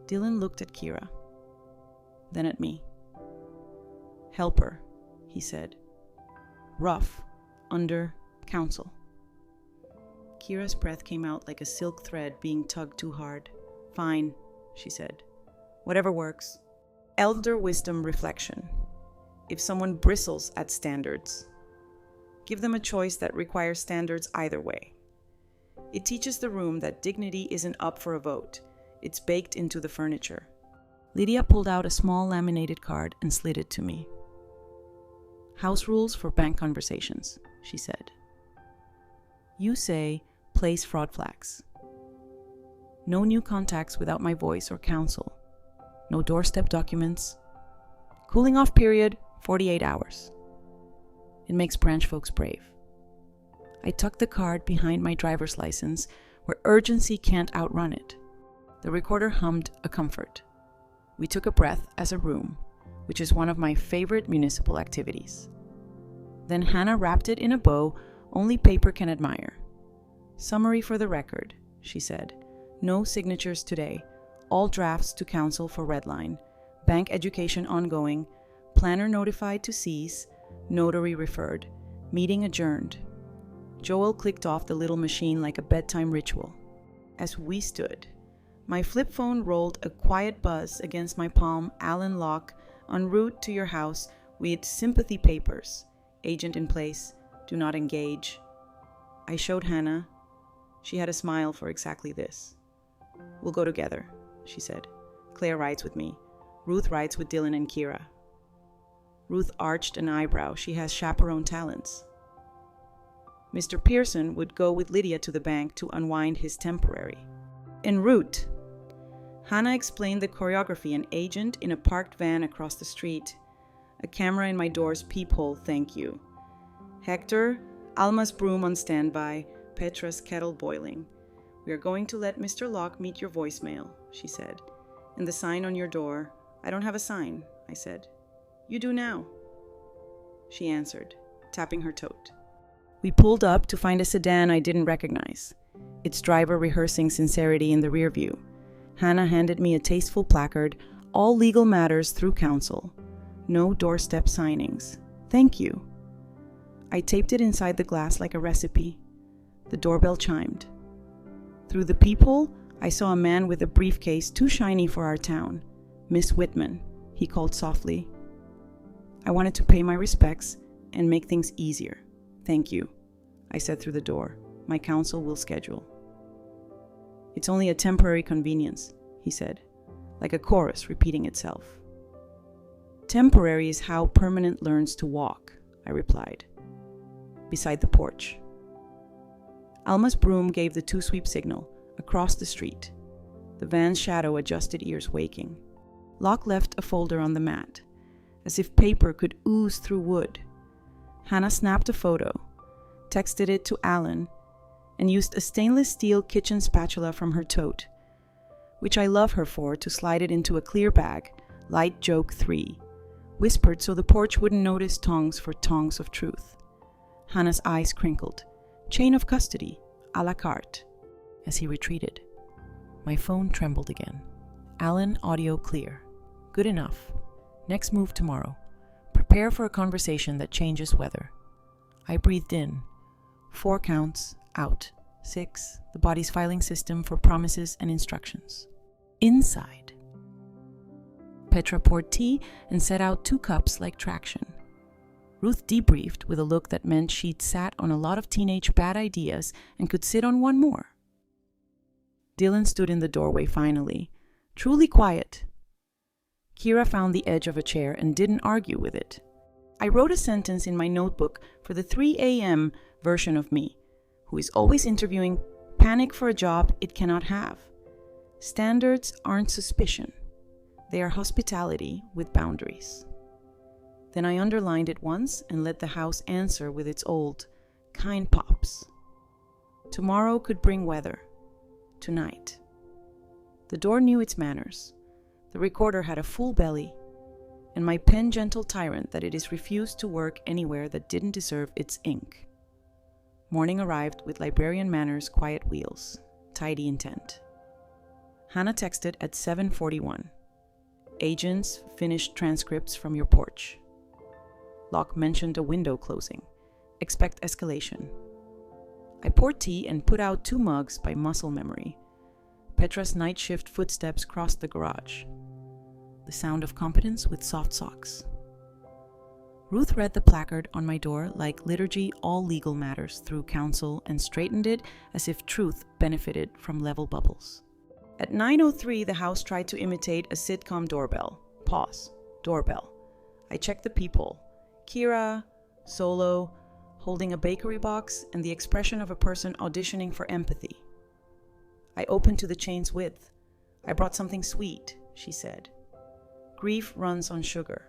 Dylan looked at Kira, then at me. Helper, he said. Rough, under counsel. Kira's breath came out like a silk thread being tugged too hard. Fine, she said. Whatever works. Elder wisdom reflection. If someone bristles at standards, give them a choice that requires standards either way. It teaches the room that dignity isn't up for a vote. It's baked into the furniture. Lydia pulled out a small laminated card and slid it to me. House rules for bank conversations, she said. You say, place fraud flags. No new contacts without my voice or counsel. No doorstep documents. Cooling off period, 48 hours. It makes branch folks brave. I tucked the card behind my driver's license, where urgency can't outrun it. The recorder hummed a comfort. We took a breath as a room, which is one of my favorite municipal activities. Then Hannah wrapped it in a bow only paper can admire. Summary for the record, she said. No signatures today. All drafts to counsel for redline. Bank education ongoing. Planner notified to cease. Notary referred. Meeting adjourned. Joel clicked off the little machine like a bedtime ritual. As we stood, My flip phone rolled a quiet buzz against my palm. Alan Locke, en route to your house with sympathy papers. Agent in place. Do not engage. I showed Hannah. She had a smile for exactly this. We'll go together, she said. Claire rides with me. Ruth rides with Dylan and Kira. Ruth arched an eyebrow. She has chaperone talents. Mr. Pearson would go with Lydia to the bank to unwind his temporary. En route. Hannah explained the choreography. An agent in a parked van across the street. A camera in my door's peephole, thank you. Hector, Alma's broom on standby, Petra's kettle boiling. We are going to let Mr. Locke meet your voicemail, she said. And the sign on your door. I don't have a sign, I said. You do now, she answered, tapping her tote. We pulled up to find a sedan I didn't recognize, its driver rehearsing sincerity in the rear view. Hannah handed me a tasteful placard, all legal matters through counsel. No doorstep signings. Thank you. I taped it inside the glass like a recipe. The doorbell chimed. Through the peephole, I saw a man with a briefcase too shiny for our town. Miss Whitman, he called softly. I wanted to pay my respects and make things easier. Thank you, I said through the door. My counsel will schedule. It's only a temporary convenience, he said, like a chorus repeating itself. Temporary is how permanent learns to walk, I replied. Beside the porch. Alma's broom gave the two-sweep signal, across the street. The van's shadow adjusted ears waking. Locke left a folder on the mat, as if paper could ooze through wood. Hannah snapped a photo, texted it to Alan, and used a stainless steel kitchen spatula from her tote, which I love her for, to slide it into a clear bag, light joke 3, whispered so the porch wouldn't notice tongs for tongs of truth. Hannah's eyes crinkled. Chain of custody, a la carte. As he retreated, my phone trembled again. Alan, audio clear. Good enough. Next move tomorrow. Prepare for a conversation that changes weather. I breathed in. 4 counts, out. 6, the body's filing system for promises and instructions. Inside. Petra poured tea and set out 2 cups like traction. Ruth debriefed with a look that meant she'd sat on a lot of teenage bad ideas and could sit on one more. Dylan stood in the doorway finally, truly quiet. Kira found the edge of a chair and didn't argue with it. I wrote a sentence in my notebook for the 3 a.m. version of me, who is always interviewing, panic for a job it cannot have. Standards aren't suspicion. They are hospitality with boundaries. Then I underlined it once and let the house answer with its old, kind pops. Tomorrow could bring weather. Tonight. The door knew its manners. The recorder had a full belly, and my pen gentle tyrant that it is refused to work anywhere that didn't deserve its ink. Morning arrived with librarian manners, quiet wheels, tidy intent. Hannah texted at 7:41. Agents finished transcripts from your porch. Locke mentioned a window closing. Expect escalation. I poured tea and put out 2 mugs by muscle memory. Petra's night shift footsteps crossed the garage. The sound of competence with soft socks. Ruth read the placard on my door like liturgy, all legal matters through counsel, and straightened it as if truth benefited from level bubbles. At 9:03, the house tried to imitate a sitcom doorbell. Pause. Doorbell. I checked the peephole. Kira, solo, holding a bakery box, and the expression of a person auditioning for empathy. I opened to the chain's width. I brought something sweet, she said. Grief runs on sugar.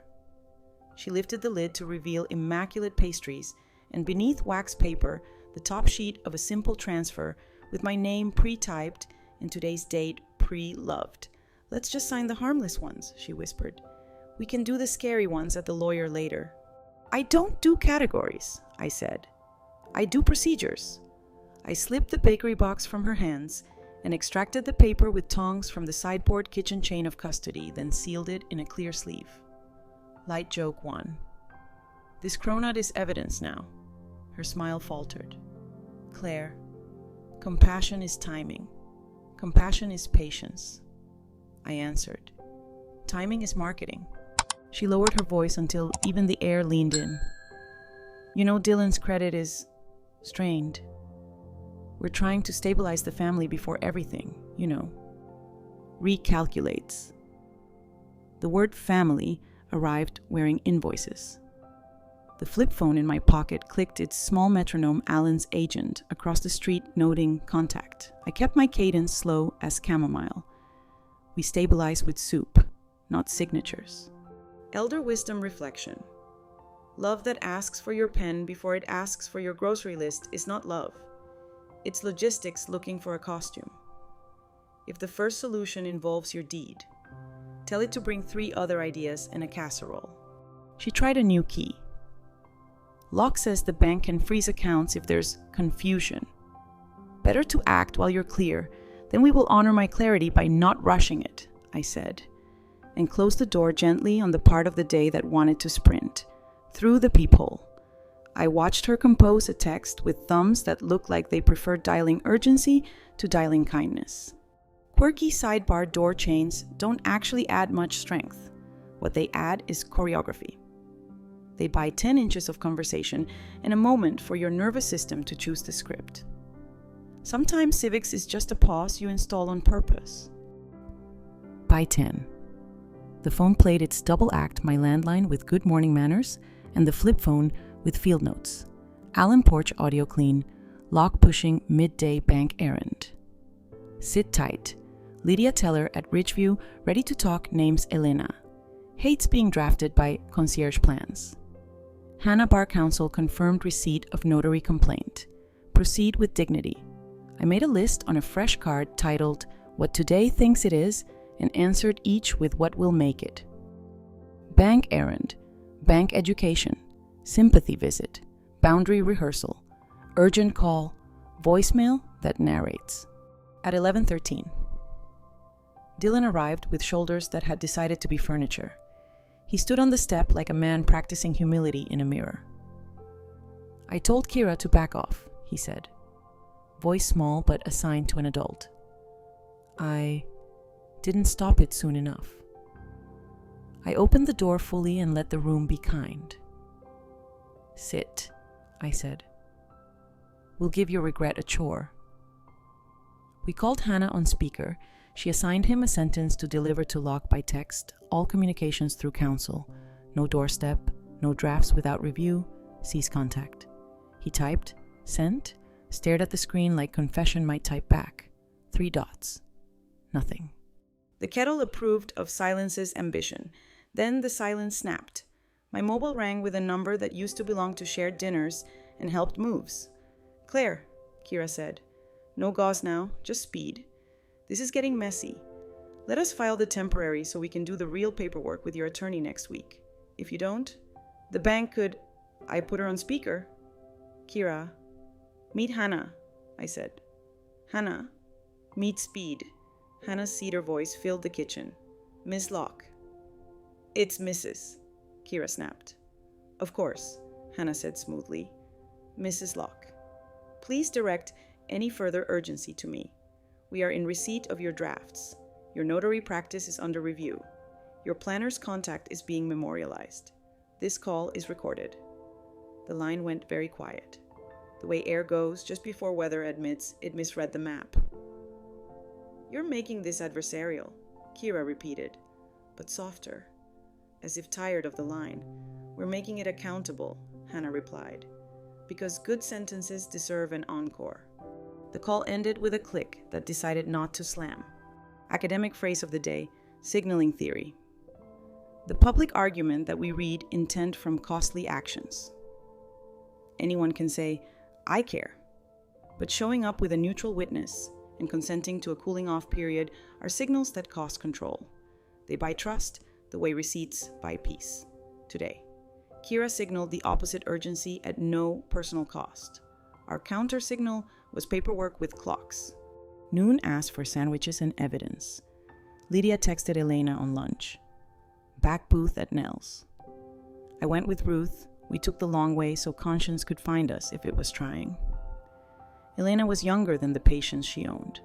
She lifted the lid to reveal immaculate pastries, and beneath wax paper, the top sheet of a simple transfer with my name pre-typed and today's date pre-loved. Let's just sign the harmless ones, she whispered. We can do the scary ones at the lawyer later. I don't do categories, I said. I do procedures. I slipped the bakery box from her hands and extracted the paper with tongs from the sideboard kitchen chain of custody, then sealed it in a clear sleeve. Light joke 1. This cronut is evidence now. Her smile faltered. Claire, compassion is timing. Compassion is patience, I answered. Timing is marketing. She lowered her voice until even the air leaned in. You know, Dylan's credit is strained. We're trying to stabilize the family before everything, recalculates. The word family arrived wearing invoices. The flip phone in my pocket clicked its small metronome Alan's agent across the street noting contact. I kept my cadence slow as chamomile. We stabilize with soup, not signatures. Elder wisdom reflection. Love that asks for your pen before it asks for your grocery list is not love. It's logistics looking for a costume. If the first solution involves your deed, tell it to bring 3 other ideas and a casserole. She tried a new key. Locke says the bank can freeze accounts if there's confusion. Better to act while you're clear, then we will honor my clarity by not rushing it, I said, and closed the door gently on the part of the day that wanted to sprint, through the peephole. I watched her compose a text with thumbs that looked like they preferred dialing urgency to dialing kindness. Quirky sidebar door chains don't actually add much strength. What they add is choreography. They buy 10 inches of conversation and a moment for your nervous system to choose the script. Sometimes civics is just a pause you install on purpose. By 10. The phone played its double act, my landline with good morning manners, and the flip phone with field notes. Alan Porch audio clean, Locke pushing midday bank errand. Sit tight. Lydia Teller at Ridgeview, ready to talk, names Elena. Hates being drafted by concierge plans. Hannah Bar Counsel confirmed receipt of notary complaint. Proceed with dignity. I made a list on a fresh card titled, What Today Thinks It Is, and answered each with what will make it. Bank errand, bank education, sympathy visit, boundary rehearsal, urgent call, voicemail that narrates. At 11:13. Dylan arrived with shoulders that had decided to be furniture. He stood on the step like a man practicing humility in a mirror. I told Kira to back off, he said. Voice small but assigned to an adult. I didn't stop it soon enough. I opened the door fully and let the room be kind. Sit, I said. We'll give your regret a chore. We called Hannah on speaker. She assigned him a sentence to deliver to Locke by text, all communications through counsel. No doorstep, no drafts without review, cease contact. He typed, sent, stared at the screen like confession might type back. 3 dots. Nothing. The kettle approved of silence's ambition. Then the silence snapped. My mobile rang with a number that used to belong to shared dinners and helped moves. Claire, Kira said. No gauze now, just speed. This is getting messy. Let us file the temporary so we can do the real paperwork with your attorney next week. If you don't, the bank could... I put her on speaker. Kira, meet Hannah, I said. Hannah, meet Speed. Hannah's cedar voice filled the kitchen. Miss Locke. It's Mrs., Kira snapped. Of course, Hannah said smoothly. Mrs. Locke. Please direct any further urgency to me. We are in receipt of your drafts. Your notary practice is under review. Your planner's contact is being memorialized. This call is recorded. The line went very quiet. The way air goes just before weather admits it misread the map. You're making this adversarial, Kira repeated, but softer, as if tired of the line. We're making it accountable, Hannah replied, because good sentences deserve an encore. The call ended with a click that decided not to slam. Academic phrase of the day, signaling theory. The public argument that we read intent from costly actions. Anyone can say, I care. But showing up with a neutral witness and consenting to a cooling off period are signals that cost control. They buy trust the way receipts buy peace. Today, Kira signaled the opposite urgency at no personal cost. Our counter signal was paperwork with clocks. Noon asked for sandwiches and evidence. Lydia texted Elena on lunch. Back booth at Nell's. I went with Ruth. We took the long way so conscience could find us if it was trying. Elena was younger than the patients she owned.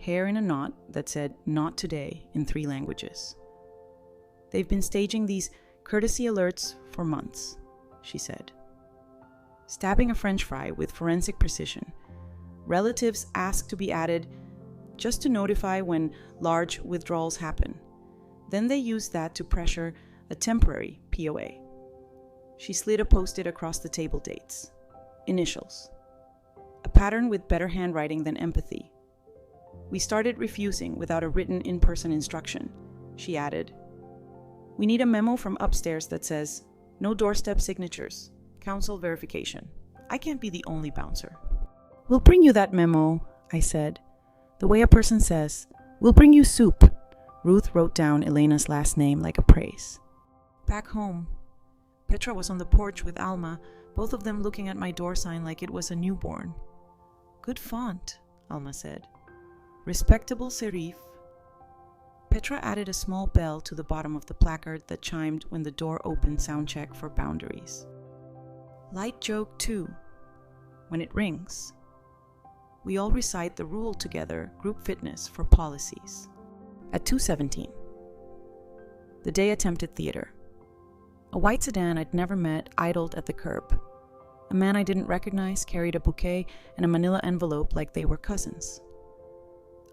hair in a knot that said "Not today" in 3 languages. They've been staging these courtesy alerts for months, she said. Stabbing a French fry with forensic precision, relatives ask to be added just to notify when large withdrawals happen. Then they use that to pressure a temporary POA. She slid a post-it across the table dates. Initials. A pattern with better handwriting than empathy. We started refusing without a written in-person instruction, she added. We need a memo from upstairs that says, no doorstep signatures, council verification. I can't be the only bouncer. We'll bring you that memo, I said. The way a person says, we'll bring you soup. Ruth wrote down Elena's last name like a praise. Back home, Petra was on the porch with Alma, both of them looking at my door sign like it was a newborn. Good font, Alma said. Respectable serif. Petra added a small bell to the bottom of the placard that chimed when the door opened soundcheck for boundaries. Light joke 2. When it rings, we all recite the rule together, group fitness for policies. At 2:17. The day attempted theater. A white sedan I'd never met idled at the curb. A man I didn't recognize carried a bouquet and a manila envelope like they were cousins.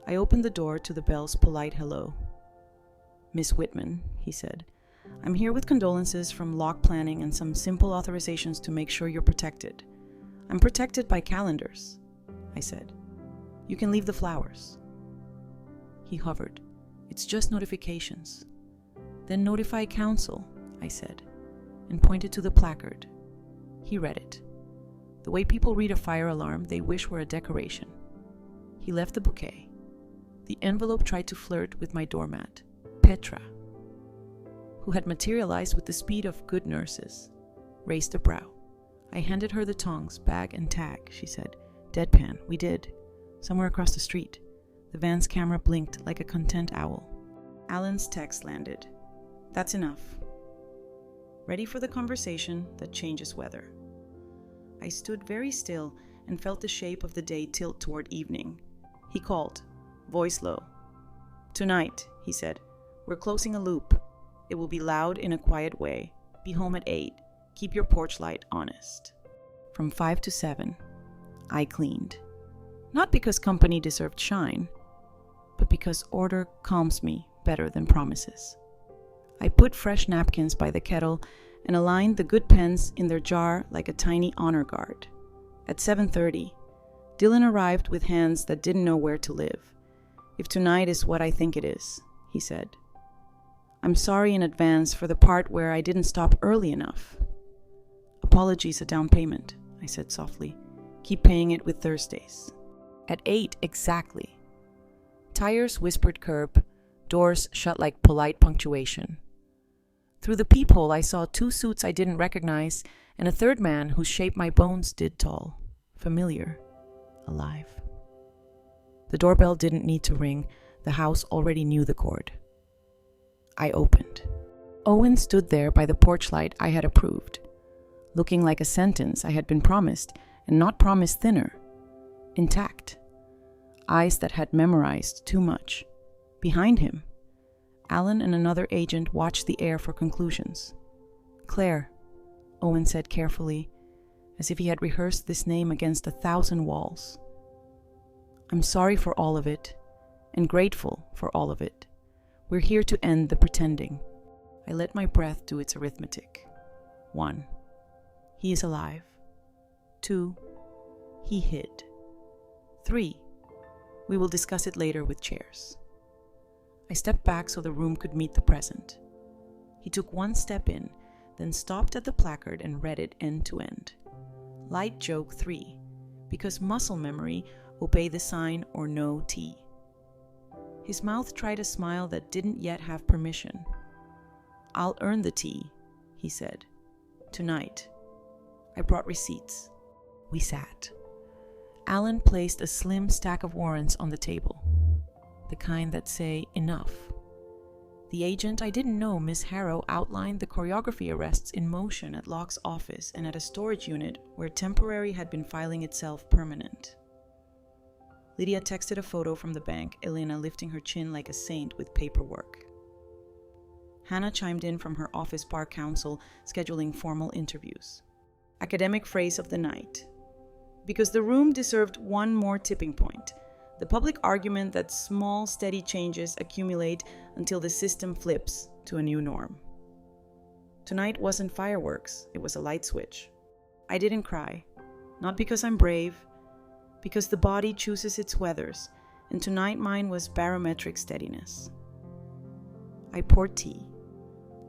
I opened the door to the bell's polite hello. Miss Whitman, he said, I'm here with condolences from lock planning and some simple authorizations to make sure you're protected. I'm protected by calendars, I said. You can leave the flowers. He hovered. It's just notifications. Then notify council, I said, and pointed to the placard. He read it. The way people read a fire alarm they wish were a decoration. He left the bouquet. The envelope tried to flirt with my doormat, Petra, who had materialized with the speed of good nurses, raised a brow. I handed her the tongs, bag, and tag, she said. Deadpan, we did. Somewhere across the street. The van's camera blinked like a content owl. Alan's text landed. That's enough. Ready for the conversation that changes weather. I stood very still and felt the shape of the day tilt toward evening. He called, voice low. Tonight, he said, we're closing a loop. It will be loud in a quiet way. Be home at 8. Keep your porch light honest. From 5 to 7, I cleaned. Not because company deserved shine, but because order calms me better than promises. I put fresh napkins by the kettle and aligned the good pens in their jar like a tiny honor guard. At 7:30, Dylan arrived with hands that didn't know where to live. If tonight is what I think it is, he said. I'm sorry in advance for the part where I didn't stop early enough. Apologies a down payment, I said softly. Keep paying it with Thursdays. At 8 exactly. Tires whispered curb, doors shut like polite punctuation. Through the peephole I saw 2 suits I didn't recognize and a third man whose shape my bones did tall, familiar, alive. The doorbell didn't need to ring, the house already knew the chord. I opened. Owen stood there by the porch light I had approved, looking like a sentence I had been promised, and not promised thinner, intact. Eyes that had memorized too much. Behind him, Alan and another agent watched the air for conclusions. Claire, Owen said carefully, as if he had rehearsed this name against 1,000 walls. I'm sorry for all of it, and grateful for all of it. We're here to end the pretending. I let my breath do its arithmetic. 1. He is alive. 2. He hid. 3. We will discuss it later with chairs. I stepped back so the room could meet the present. He took 1 step in, then stopped at the placard and read it end to end. Light joke 3, because muscle memory obey the sign or no T. His mouth tried a smile that didn't yet have permission. I'll earn the tea, he said. Tonight. I brought receipts. We sat. Alan placed a slim stack of warrants on the table, the kind that say enough. The agent I didn't know, Miss Harrow, outlined the choreography arrests in motion at Locke's office and at a storage unit where temporary had been filing itself permanent. Lydia texted a photo from the bank, Elena lifting her chin like a saint with paperwork. Hannah chimed in from her office bar council, scheduling formal interviews. Academic phrase of the night. Because the room deserved one more tipping point. The public argument that small, steady changes accumulate until the system flips to a new norm. Tonight wasn't fireworks, it was a light switch. I didn't cry. Not because I'm brave, because the body chooses its weathers, and tonight mine was barometric steadiness. I poured tea.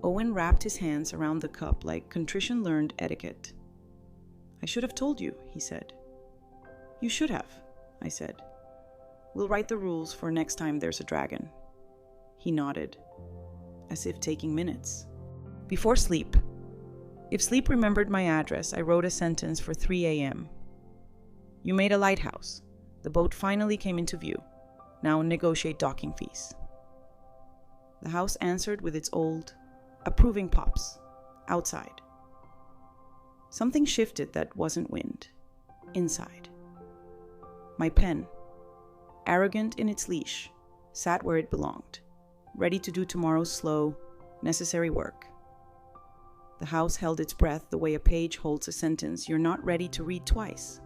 Owen wrapped his hands around the cup like contrition learned etiquette. I should have told you, he said. You should have, I said. We'll write the rules for next time there's a dragon. He nodded, as if taking minutes. Before sleep. If sleep remembered my address, I wrote a sentence for 3 a.m. You made a lighthouse. The boat finally came into view. Now negotiate docking fees. The house answered with its old, approving pops, outside. Something shifted that wasn't wind, inside. My pen, arrogant in its leash, sat where it belonged, ready to do tomorrow's slow, necessary work. The house held its breath the way a page holds a sentence you're not ready to read twice.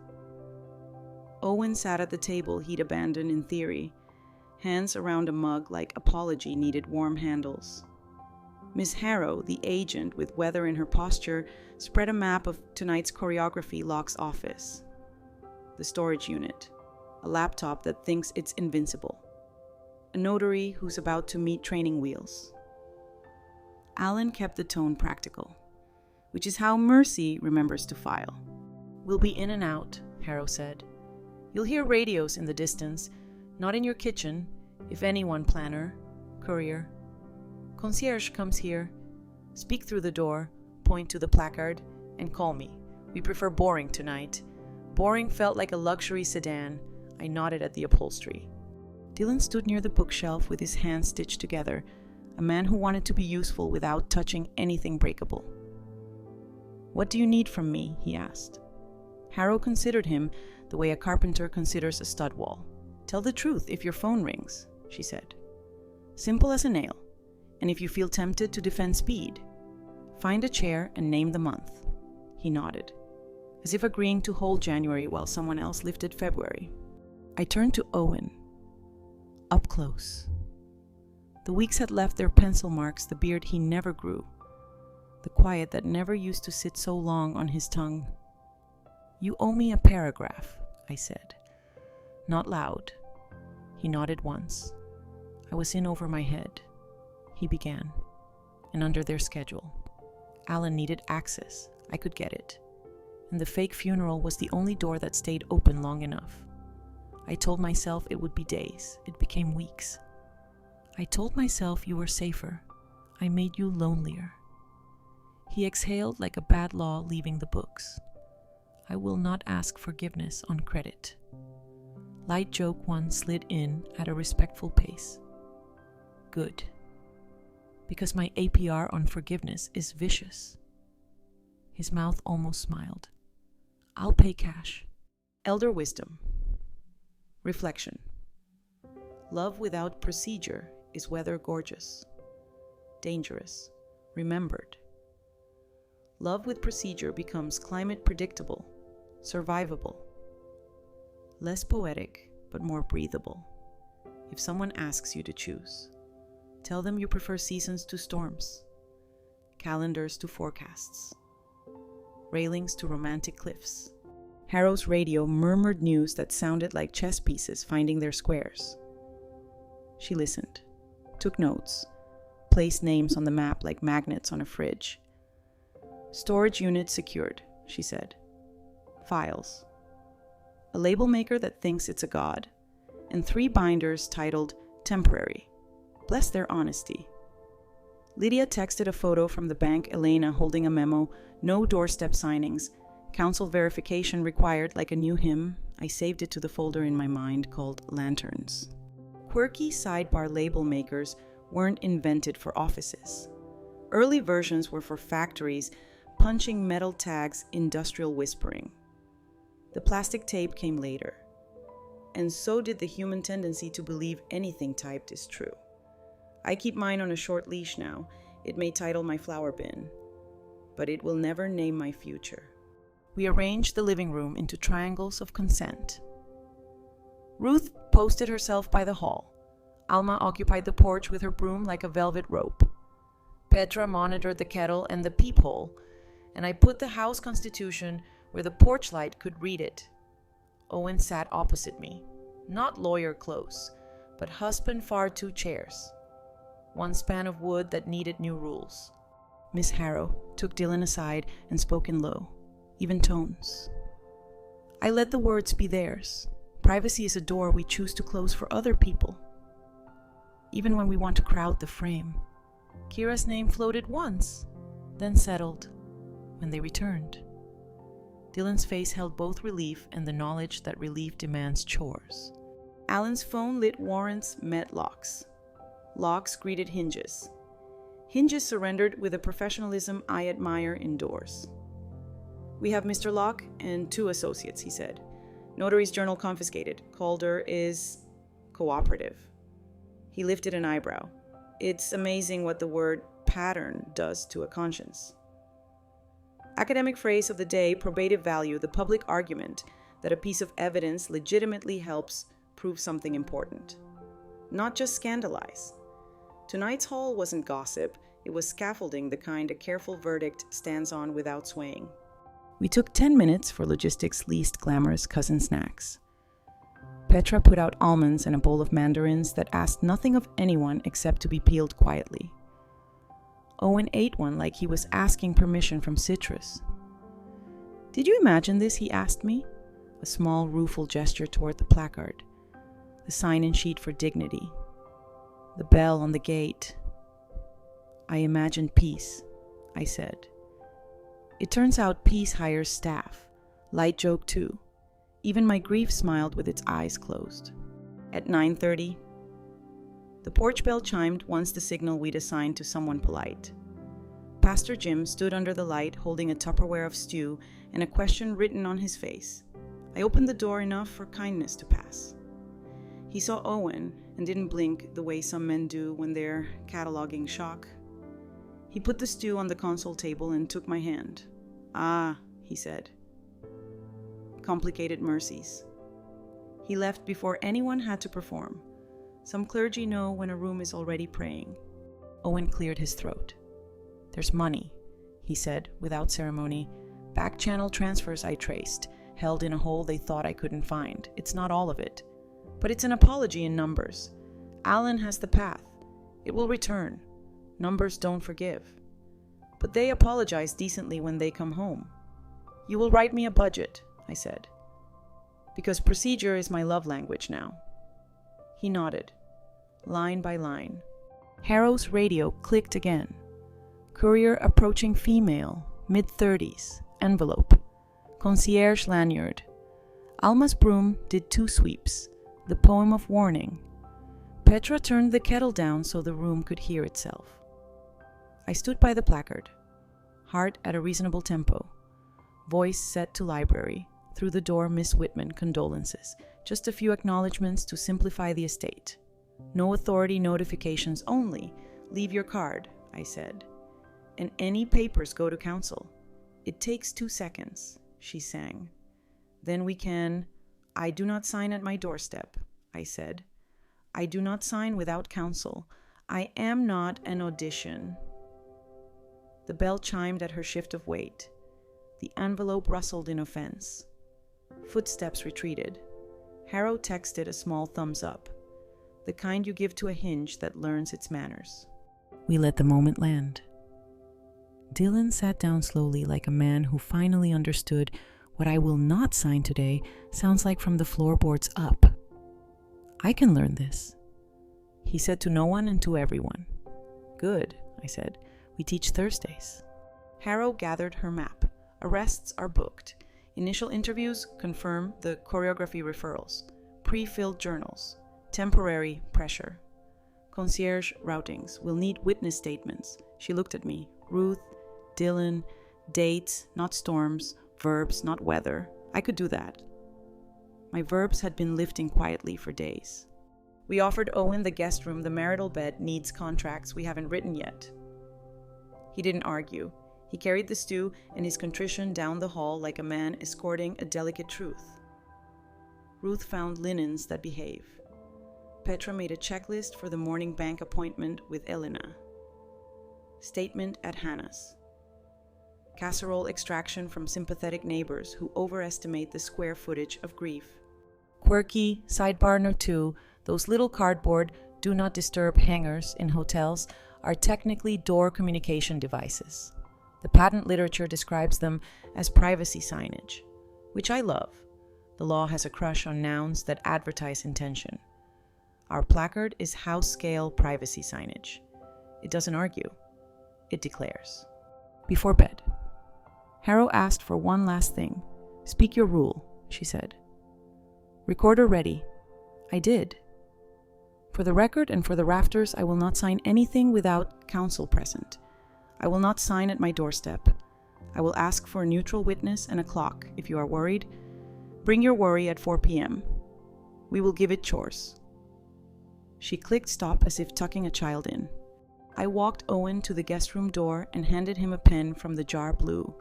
Owen sat at the table he'd abandoned in theory, hands around a mug like apology needed warm handles. Miss Harrow, the agent with weather in her posture, spread a map of tonight's choreography lock's office. The storage unit, a laptop that thinks it's invincible. A notary who's about to meet training wheels. Alan kept the tone practical, which is how Mercy remembers to file. We'll be in and out, Harrow said. You'll hear radios in the distance, not in your kitchen, if anyone, planner, courier. Concierge comes here, speak through the door, point to the placard, and call me. We prefer boring tonight. Boring felt like a luxury sedan. I nodded at the upholstery. Dylan stood near the bookshelf with his hands stitched together, a man who wanted to be useful without touching anything breakable. What do you need from me? He asked. Harrow considered him the way a carpenter considers a stud wall. Tell the truth if your phone rings, she said. Simple as a nail. And if you feel tempted to defend speed, find a chair and name the month. He nodded, as if agreeing to hold January while someone else lifted February. I turned to Owen. Up close. The weeks had left their pencil marks, the beard he never grew, the quiet that never used to sit so long on his tongue. You owe me a paragraph, I said. Not loud. He nodded once. I was in over my head. He began, and under their schedule. Alan needed access. I could get it. And the fake funeral was the only door that stayed open long enough. I told myself it would be days. It became weeks. I told myself you were safer. I made you lonelier. He exhaled like a bad law leaving the books. I will not ask forgiveness on credit. Light joke one slid in at a respectful pace. Good. Because my APR on forgiveness is vicious. His mouth almost smiled. I'll pay cash. Elder wisdom. Reflection. Love without procedure is weather gorgeous, dangerous, remembered. Love with procedure becomes climate predictable, survivable. Less poetic, but more breathable. If someone asks you to choose, tell them you prefer seasons to storms, calendars to forecasts, railings to romantic cliffs. Harrow's radio murmured news that sounded like chess pieces finding their squares. She listened, took notes, placed names on the map like magnets on a fridge. Storage unit secured, she said. Files. A label maker that thinks it's a god, and 3 binders titled Temporary. Bless their honesty. Lydia texted a photo from the bank, Elena holding a memo, no doorstep signings, council verification required like a new hymn. I saved it to the folder in my mind called Lanterns. Quirky sidebar label makers weren't invented for offices. Early versions were for factories, punching metal tags, industrial whispering. The plastic tape came later. and so did the human tendency to believe anything typed is true. I keep mine on a short leash now. It may title my flower bin, but it will never name my future. We arranged the living room into triangles of consent. Ruth posted herself by the hall. Alma occupied the porch with her broom like a velvet rope. Petra monitored the kettle and the peephole, and I put the house constitution where the porch light could read it. Owen sat opposite me, not lawyer close, but husband far 2 chairs. One span of wood that needed new rules. Miss Harrow took Dylan aside and spoke in low, even tones. I let the words be theirs. Privacy is a door we choose to close for other people, even when we want to crowd the frame. Kira's name floated once, then settled when they returned. Dylan's face held both relief and the knowledge that relief demands chores. Alan's phone lit warrants met locks. Locks greeted hinges. Hinges surrendered with a professionalism I admire indoors. "We have Mr. Locke and 2 associates," he said. "Notary's journal confiscated. Calder is cooperative." He lifted an eyebrow. It's amazing what the word pattern does to a conscience. Academic phrase of the day, probative value, the public argument that a piece of evidence legitimately helps prove something important. Not just scandalize. Tonight's haul wasn't gossip, it was scaffolding, the kind a careful verdict stands on without swaying. We took 10 minutes for logistics' least glamorous cousin snacks. Petra put out almonds and a bowl of mandarins that asked nothing of anyone except to be peeled quietly. Owen ate one like he was asking permission from Citrus. "Did you imagine this?" he asked me, a small rueful gesture toward the placard, the sign-in sheet for dignity, the bell on the gate. "I imagined peace," I said. It turns out peace hires staff. Light joke too. Even my grief smiled with its eyes closed. At 9:30, the porch bell chimed once the signal we'd assigned to someone polite. Pastor Jim stood under the light holding a Tupperware of stew and a question written on his face. I opened the door enough for kindness to pass. He saw Owen and didn't blink the way some men do when they're cataloging shock. He put the stew on the console table and took my hand. "Ah," he said. "Complicated mercies." He left before anyone had to perform. Some clergy know when a room is already praying. Owen cleared his throat. "There's money," he said without ceremony. "Back channel transfers I traced, held in a hole they thought I couldn't find. It's not all of it, but it's an apology in numbers. Alan has the path. It will return. Numbers don't forgive. But they apologize decently when they come home. You will write me a budget," I said, "because procedure is my love language now." He nodded, line by line. Harrow's radio clicked again. Courier approaching female, mid-30s, envelope, concierge lanyard. Alma's broom did 2 sweeps, the poem of warning. Petra turned the kettle down so the room could hear itself. I stood by the placard, heart at a reasonable tempo, voice set to library. Through the door, Miss Whitman, condolences. Just a few acknowledgments to simplify the estate. No authority notifications only. Leave your card, I said. And any papers go to council. It takes 2 seconds, she sang. Then we can... I do not sign at my doorstep, I said. I do not sign without counsel. I am not an audition. The bell chimed at her shift of weight. The envelope rustled in offense. Footsteps retreated. Harrow texted a small thumbs up, the kind you give to a hinge that learns its manners. We let the moment land. Dylan sat down slowly like a man who finally understood what I will not sign today sounds like from the floorboards up. I can learn this. He said to no one and to everyone. Good, I said. We teach Thursdays. Harrow gathered her map. Arrests are booked. Initial interviews confirm the choreography referrals. Pre-filled journals. Temporary pressure. Concierge routings. We'll need witness statements. She looked at me. Ruth, Dylan, dates, not storms, verbs, not weather. I could do that. My verbs had been lifting quietly for days. We offered Owen the guest room. The marital bed needs contracts we haven't written yet. He didn't argue. He carried the stew and his contrition down the hall like a man escorting a delicate truth. Ruth found linens that behave. Petra made a checklist for the morning bank appointment with Elena. Statement at Hannah's. Casserole extraction from sympathetic neighbors who overestimate the square footage of grief. Quirky, sidebar no 2, those little cardboard do not disturb hangers in hotels are technically door communication devices. The patent literature describes them as privacy signage, which I love. The law has a crush on nouns that advertise intention. Our placard is house-scale privacy signage. It doesn't argue. It declares. Before bed, Harrow asked for one last thing. Speak your rule, she said. Recorder ready. I did. For the record and for the rafters, I will not sign anything without counsel present. I will not sign at my doorstep. I will ask for a neutral witness and a clock. If you are worried, bring your worry at 4 p.m. We will give it chores. She clicked stop as if tucking a child in. I walked Owen to the guest room door and handed him a pen from the jar blue.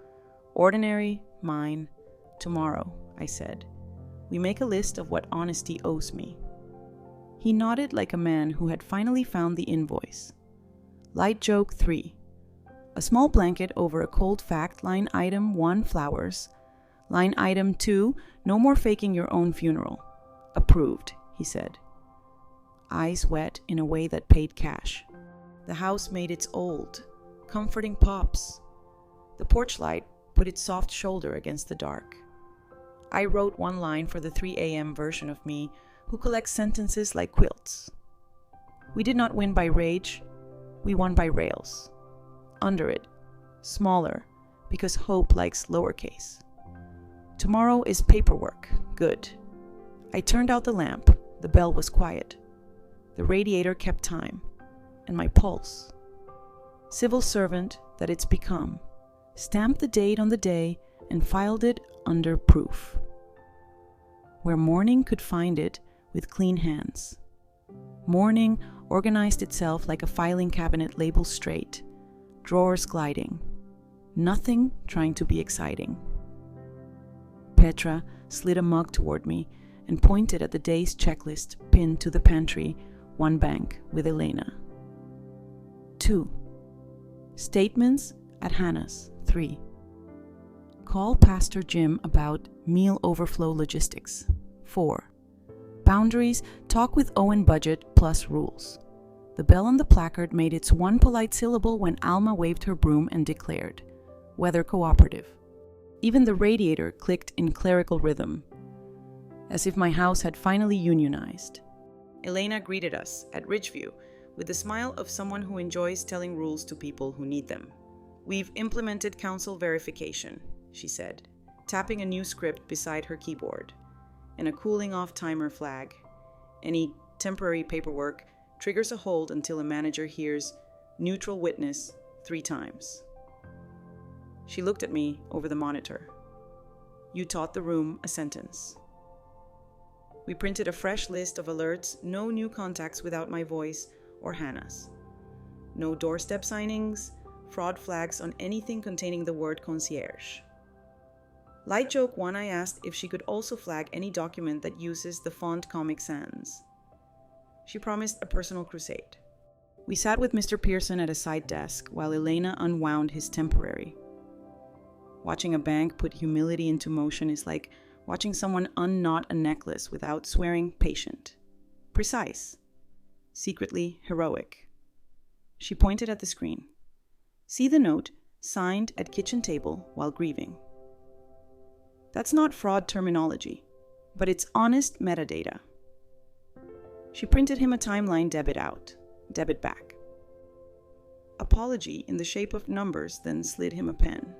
Ordinary, mine, tomorrow, I said. We make a list of what honesty owes me. He nodded like a man who had finally found the invoice. Light joke 3. A small blanket over a cold fact. Line item 1, flowers. Line item 2, no more faking your own funeral. Approved, he said. Eyes wet in a way that paid cash. The house made its old, comforting pops. The porch light put its soft shoulder against the dark. I wrote one line for the 3 a.m. version of me who collects sentences like quilts. We did not win by rage, we won by rails. Under it, smaller, because hope likes lowercase. Tomorrow is paperwork, good. I turned out the lamp, the bell was quiet. The radiator kept time, and my pulse. Civil servant that it's become. Stamped the date on the day and filed it under proof. Where morning could find it with clean hands. Morning organized itself like a filing cabinet labeled straight, drawers gliding, nothing trying to be exciting. Petra slid a mug toward me and pointed at the day's checklist pinned to the pantry, one bank with Elena. 2. Statements at Hannah's. 3. Call Pastor Jim about meal overflow logistics. 4. Boundaries, talk with Owen budget plus rules. The bell on the placard made its one polite syllable when Alma waved her broom and declared, weather cooperative. Even the radiator clicked in clerical rhythm, as if my house had finally unionized. Elena greeted us at Ridgeview with the smile of someone who enjoys telling rules to people who need them. We've implemented council verification, she said, tapping a new script beside her keyboard, and a cooling-off timer flag. Any temporary paperwork triggers a hold until a manager hears neutral witness 3 times. She looked at me over the monitor. You taught the room a sentence. We printed a fresh list of alerts, no new contacts without my voice or Hannah's. No doorstep signings, fraud flags on anything containing the word concierge. Light joke 1, I asked if she could also flag any document that uses the font Comic Sans. She promised a personal crusade. We sat with Mr. Pearson at a side desk while Elena unwound his temporary. Watching a bank put humility into motion is like watching someone unknot a necklace without swearing patient. Precise. Secretly heroic. She pointed at the screen. See the note, signed at kitchen table while grieving. That's not fraud terminology, but it's honest metadata. She printed him a timeline debit out, debit back. Apology in the shape of numbers, then slid him a pen.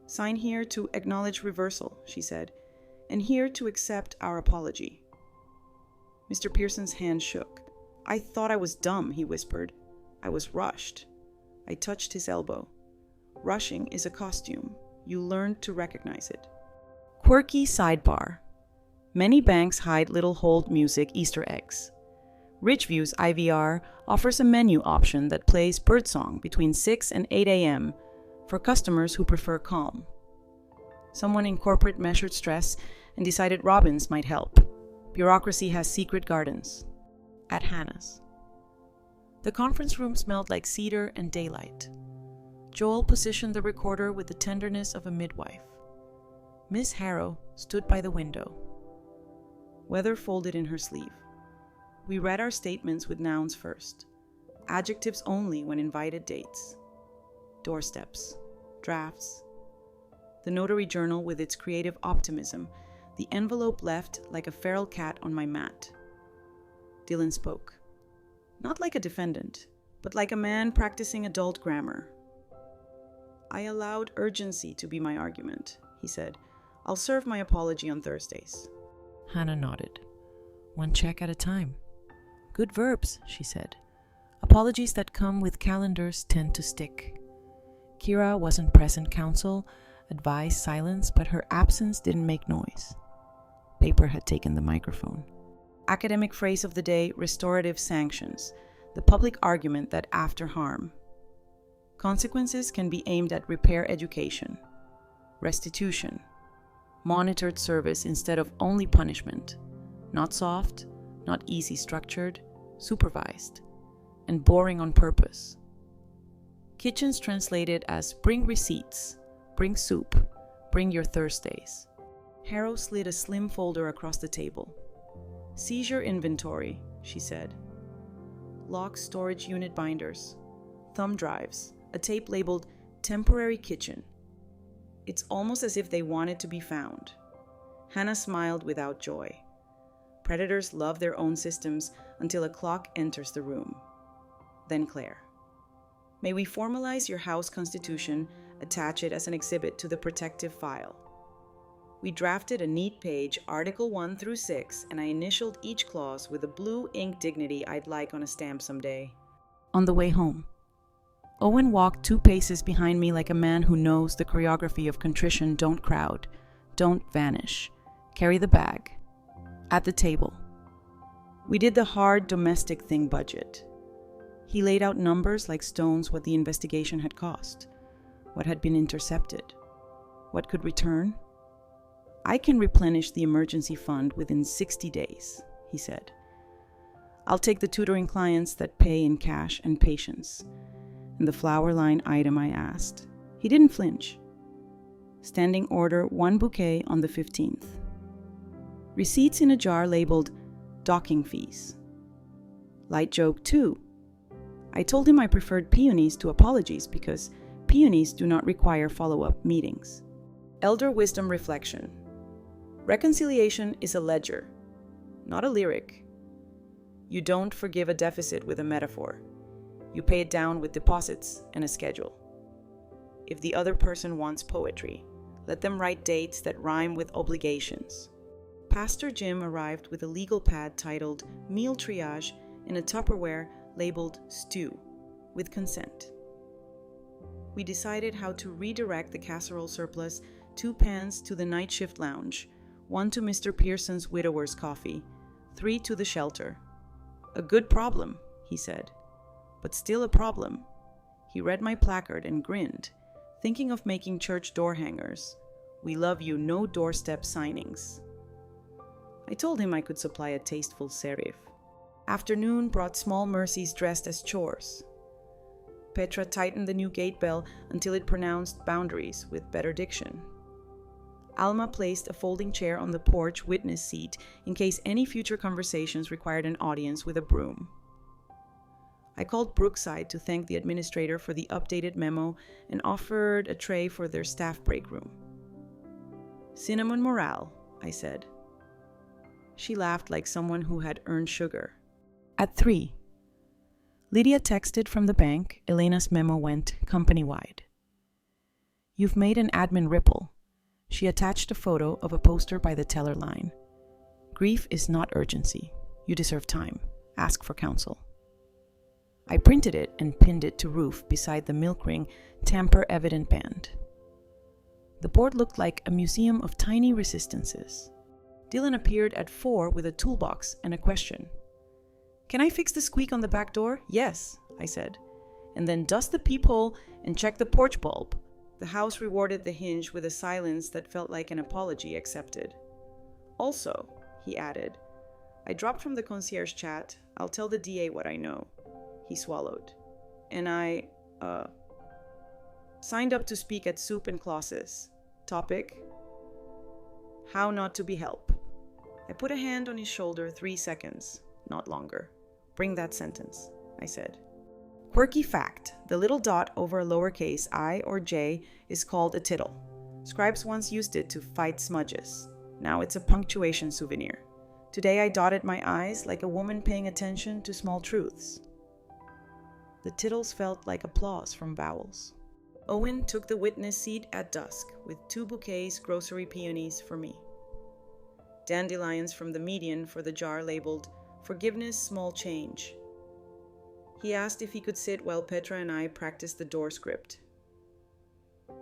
Sign here to acknowledge reversal, she said, and here to accept our apology. Mr. Pearson's hand shook. I thought I was dumb, he whispered. I was rushed. I touched his elbow. Rushing is a costume. You learn to recognize it. Quirky sidebar. Many banks hide little hold music Easter eggs. Ridgeview's IVR offers a menu option that plays birdsong between 6 and 8 a.m. for customers who prefer calm. Someone in corporate measured stress and decided robins might help. Bureaucracy has secret gardens. At Hannah's. The conference room smelled like cedar and daylight. Joel positioned the recorder with the tenderness of a midwife. Miss Harrow stood by the window, weather folded in her sleeve. We read our statements with nouns first, adjectives only when invited dates. Doorsteps, drafts, the notary journal with its creative optimism, the envelope left like a feral cat on my mat. Dylan spoke. Not like a defendant, but like a man practicing adult grammar. I allowed urgency to be my argument, he said. I'll serve my apology on Thursdays. Hannah nodded. One check at a time. Good verbs, she said. Apologies that come with calendars tend to stick. Kira wasn't present counsel, advised silence, but her absence didn't make noise. Paper had taken the microphone. Academic phrase of the day, restorative sanctions, the public argument that after harm. Consequences can be aimed at repair education, restitution, monitored service instead of only punishment, not soft, not easy structured, supervised, and boring on purpose. Kitchens translated as bring receipts, bring soup, bring your Thursdays. Harrow slid a slim folder across the table. Seizure inventory, she said. Lock storage unit binders, thumb drives, a tape labeled temporary kitchen. It's almost as if they wanted to be found. Hannah smiled without joy. Predators love their own systems until a clock enters the room. Then Claire. May we formalize your house constitution, attach it as an exhibit to the protective file. We drafted a neat page, Article 1 through 6, and I initialed each clause with a blue ink dignity I'd like on a stamp someday. On the way home, Owen walked 2 paces behind me like a man who knows the choreography of contrition. Don't crowd, don't vanish, carry the bag. At the table, we did the hard domestic thing budget. He laid out numbers like stones what the investigation had cost, what had been intercepted, what could return. I can replenish the emergency fund within 60 days, he said. I'll take the tutoring clients that pay in cash and patience. And the flower line item I asked. He didn't flinch. Standing order 1 bouquet on the 15th. Receipts in a jar labeled docking fees. Light joke 2. I told him I preferred peonies to apologies because peonies do not require follow-up meetings. Elder wisdom reflection. Reconciliation is a ledger, not a lyric. You don't forgive a deficit with a metaphor. You pay it down with deposits and a schedule. If the other person wants poetry, let them write dates that rhyme with obligations. Pastor Jim arrived with a legal pad titled Meal Triage in a Tupperware labeled Stew, with consent. We decided how to redirect the casserole surplus, 2 pans to the night shift lounge, 1 to Mr. Pearson's widower's coffee, 3 to the shelter. A good problem, he said, but still a problem. He read my placard and grinned, thinking of making church door hangers. We love you, no doorstep signings. I told him I could supply a tasteful serif. Afternoon brought small mercies dressed as chores. Petra tightened the new gate bell until it pronounced boundaries with better diction. Alma placed a folding chair on the porch witness seat in case any future conversations required an audience with a broom. I called Brookside to thank the administrator for the updated memo and offered a tray for their staff break room. Cinnamon morale, I said. She laughed like someone who had earned sugar. At 3, Lydia texted from the bank. Elena's memo went company-wide. You've made an admin ripple. She attached a photo of a poster by the teller line. Grief is not urgency. You deserve time. Ask for counsel. I printed it and pinned it to roof beside the milk ring tamper evident band. The board looked like a museum of tiny resistances. Dylan appeared at 4 with a toolbox and a question. "Can I fix the squeak on the back door?" "Yes," I said. "And then dust the peephole and check the porch bulb." The house rewarded the hinge with a silence that felt like an apology accepted. "Also," he added, "I dropped from the concierge chat. I'll tell the DA what I know." He swallowed. "And I, signed up to speak at Soup and Clauses. Topic: how not to be help." I put a hand on his shoulder 3 seconds, not longer. "Bring that sentence," I said. Quirky fact: the little dot over a lowercase I or J is called a tittle. Scribes once used it to fight smudges. Now it's a punctuation souvenir. Today I dotted my I's like a woman paying attention to small truths. The tittles felt like applause from vowels. Owen took the witness seat at dusk with 2 bouquets grocery peonies for me. Dandelions from the median for the jar labeled "Forgiveness, Small Change." He asked if he could sit while Petra and I practiced the door script.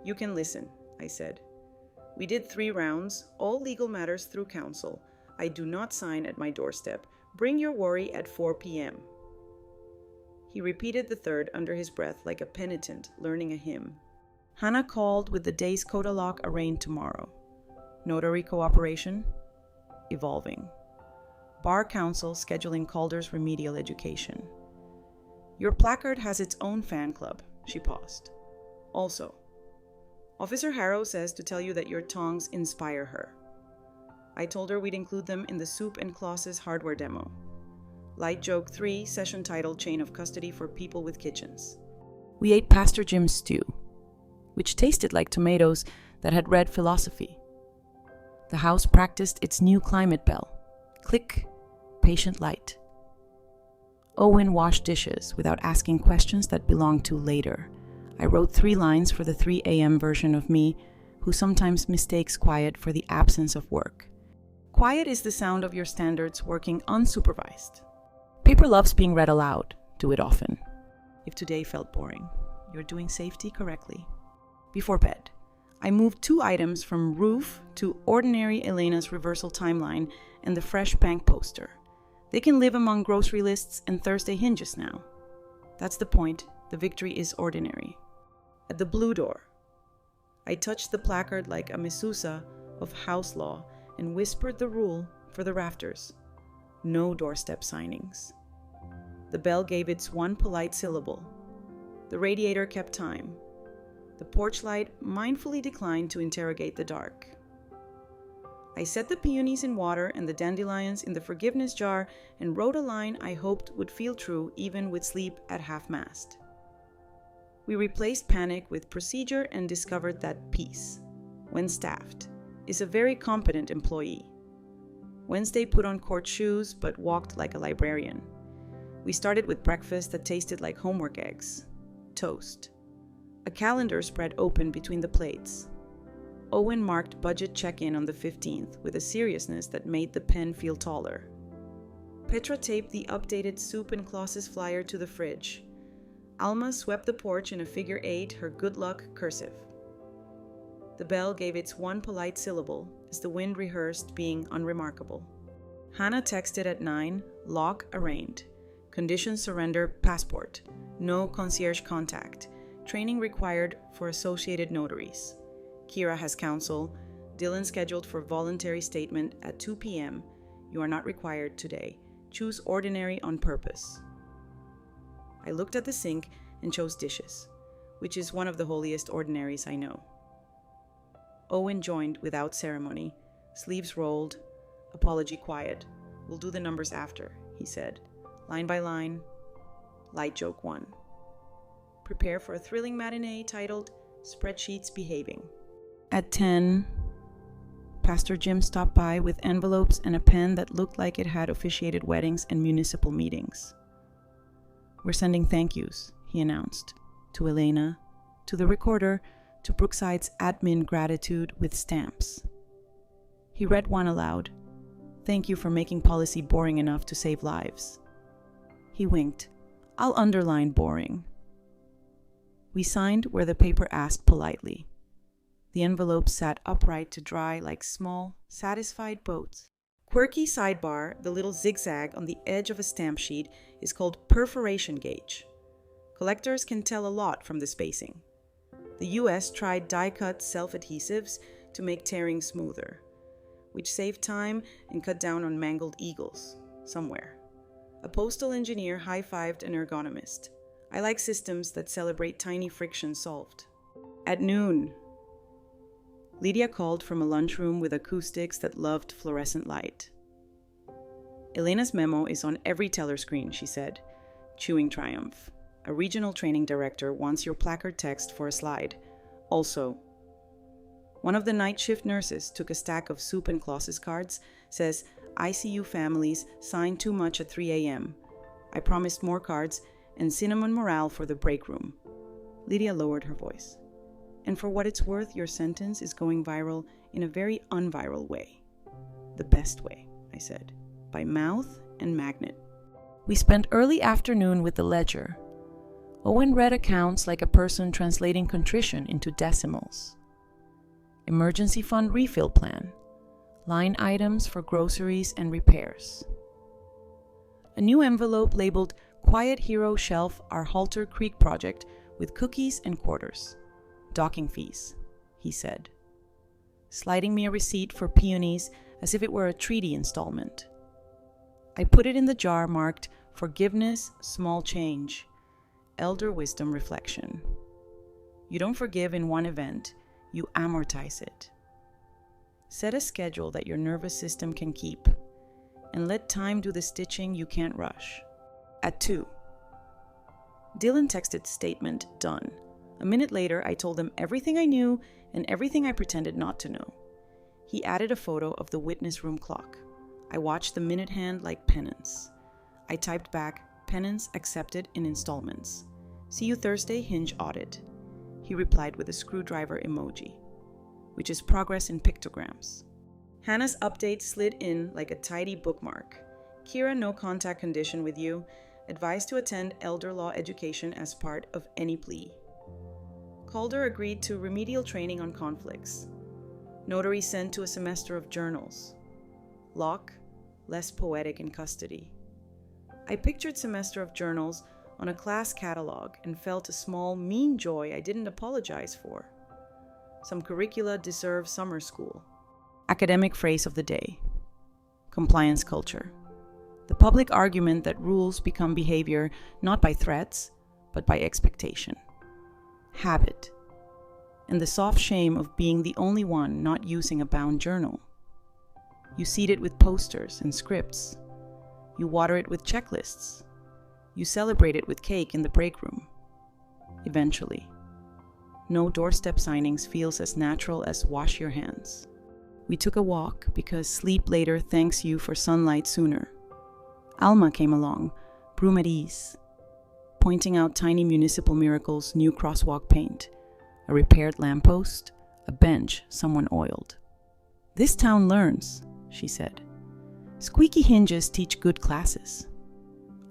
"You can listen," I said. "We did 3 rounds, all legal matters through counsel. I do not sign at my doorstep. Bring your worry at 4 p.m. He repeated the third under his breath like a penitent learning a hymn. Hannah called with the day's coda lock arraigned tomorrow. Notary cooperation? Evolving. Bar council scheduling Calder's remedial education. Your placard has its own fan club, she paused. Also, Officer Harrow says to tell you that your tongs inspire her. I told her we'd include them in the Soup and Clauses hardware demo. Light Joke 3, session titled Chain of Custody for People with Kitchens. We ate Pastor Jim's stew, which tasted like tomatoes that had read philosophy. The house practiced its new climate bell. Click, patient light. Owen washed dishes without asking questions that belonged to later. I wrote 3 lines for the 3 a.m. version of me, who sometimes mistakes quiet for the absence of work. Quiet is the sound of your standards working unsupervised. Paper loves being read aloud. Do it often. If today felt boring, you're doing safety correctly. Before bed, I moved 2 items from roof to ordinary Elena's reversal timeline and the fresh bank poster. They can live among grocery lists and Thursday hinges now. That's the point. The victory is ordinary. At the blue door, I touched the placard like a mezuzah of house law and whispered the rule for the rafters. No doorstep signings. The bell gave its one polite syllable. The radiator kept time. The porch light mindfully declined to interrogate the dark. I set the peonies in water and the dandelions in the forgiveness jar and wrote a line I hoped would feel true even with sleep at half-mast. We replaced panic with procedure and discovered that peace, when staffed, is a very competent employee. Wednesday put on court shoes but walked like a librarian. We started with breakfast that tasted like homework eggs. Toast. A calendar spread open between the plates. Owen marked budget check-in on the 15th with a seriousness that made the pen feel taller. Petra taped the updated Soup and Clauses flyer to the fridge. Alma swept the porch in a figure 8, her good luck cursive. The bell gave its one polite syllable as the wind rehearsed being unremarkable. Hannah texted at 9, lock arraigned. Conditions surrender passport. No concierge contact. Training required for associated notaries. Kira has counsel. Dylan scheduled for voluntary statement at 2 p.m. You are not required today. Choose ordinary on purpose. I looked at the sink and chose dishes, which is one of the holiest ordinaries I know. Owen joined without ceremony, sleeves rolled, apology quiet. We'll do the numbers after, he said. Line by line, Light Joke 1. Prepare for a thrilling matinee titled Spreadsheets Behaving. At 10, Pastor Jim stopped by with envelopes and a pen that looked like it had officiated weddings and municipal meetings. We're sending thank yous, he announced, to Elena, to the recorder, to Brookside's admin gratitude with stamps. He read one aloud. Thank you for making policy boring enough to save lives. He winked. I'll underline boring. We signed where the paper asked politely. The envelopes sat upright to dry like small, satisfied boats. Quirky sidebar, the little zigzag on the edge of a stamp sheet, is called perforation gauge. Collectors can tell a lot from the spacing. The US tried die-cut self-adhesives to make tearing smoother, which saved time and cut down on mangled eagles somewhere. A postal engineer high-fived an ergonomist. I like systems that celebrate tiny frictions solved. At noon, Lydia called from a lunchroom with acoustics that loved fluorescent light. Elena's memo is on every teller screen, she said, chewing triumph. A regional training director wants your placard text for a slide. Also, one of the night shift nurses took a stack of soup and Claus's cards, says, ICU families sign too much at 3 a.m. I promised more cards and cinnamon morale for the break room. Lydia lowered her voice. And for what it's worth, your sentence is going viral in a very unviral way. The best way, I said, by mouth and magnet. We spent early afternoon with the ledger. Owen read accounts like a person translating contrition into decimals. Emergency fund refill plan. Line items for groceries and repairs. A new envelope labeled Quiet Hero Shelf Our Halter Creek Project with cookies and quarters. Docking fees, he said, sliding me a receipt for peonies as if it were a treaty installment. I put it in the jar marked Forgiveness, Small Change, Elder Wisdom Reflection. You don't forgive in one event, you amortize it. Set a schedule that your nervous system can keep, and let time do the stitching you can't rush. At 2. Dylan texted statement done. A minute later, I told him everything I knew and everything I pretended not to know. He added a photo of the witness room clock. I watched the minute hand like penance. I typed back, penance accepted in installments. See you Thursday, Hinge audit. He replied with a screwdriver emoji, which is progress in pictograms. Hannah's update slid in like a tidy bookmark. Kira, no contact condition with you. Advised to attend elder law education as part of any plea. Calder agreed to remedial training on conflicts. Notary sent to a semester of journals. Locke, less poetic in custody. I pictured semester of journals on a class catalog and felt a small, mean joy I didn't apologize for. Some curricula deserve summer school. Academic phrase of the day. Compliance culture. The public argument that rules become behavior not by threats, but by expectation. Habit. And the soft shame of being the only one not using a bound journal. You seed it with posters and scripts. You water it with checklists. You celebrate it with cake in the break room. Eventually, no doorstep signings feels as natural as wash your hands. We took a walk because sleep later thanks you for sunlight sooner. Alma came along, broom at ease, pointing out tiny municipal miracles, new crosswalk paint, a repaired lamppost, a bench someone oiled. This town learns, she said. Squeaky hinges teach good classes.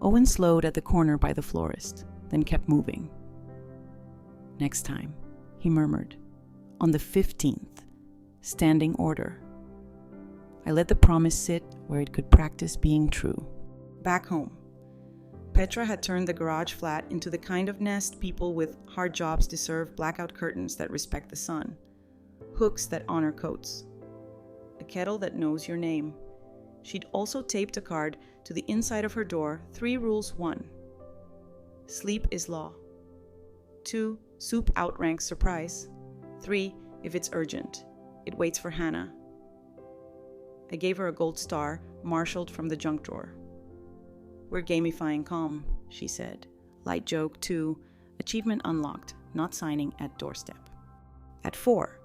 Owen slowed at the corner by the florist, then kept moving. Next time, he murmured, on the 15th, standing order. I let the promise sit where it could practice being true. Back home, Petra had turned the garage flat into the kind of nest people with hard jobs deserve: blackout curtains that respect the sun, hooks that honor coats, a kettle that knows your name. She'd also taped a card to the inside of her door, 3 rules. 1. Sleep is law. 2. Soup outranks surprise. 3. If it's urgent, it waits for Hannah. I gave her a gold star, marshaled from the junk drawer. We're gamifying calm, she said. Light joke. 2. Achievement unlocked, not signing at doorstep. At 4.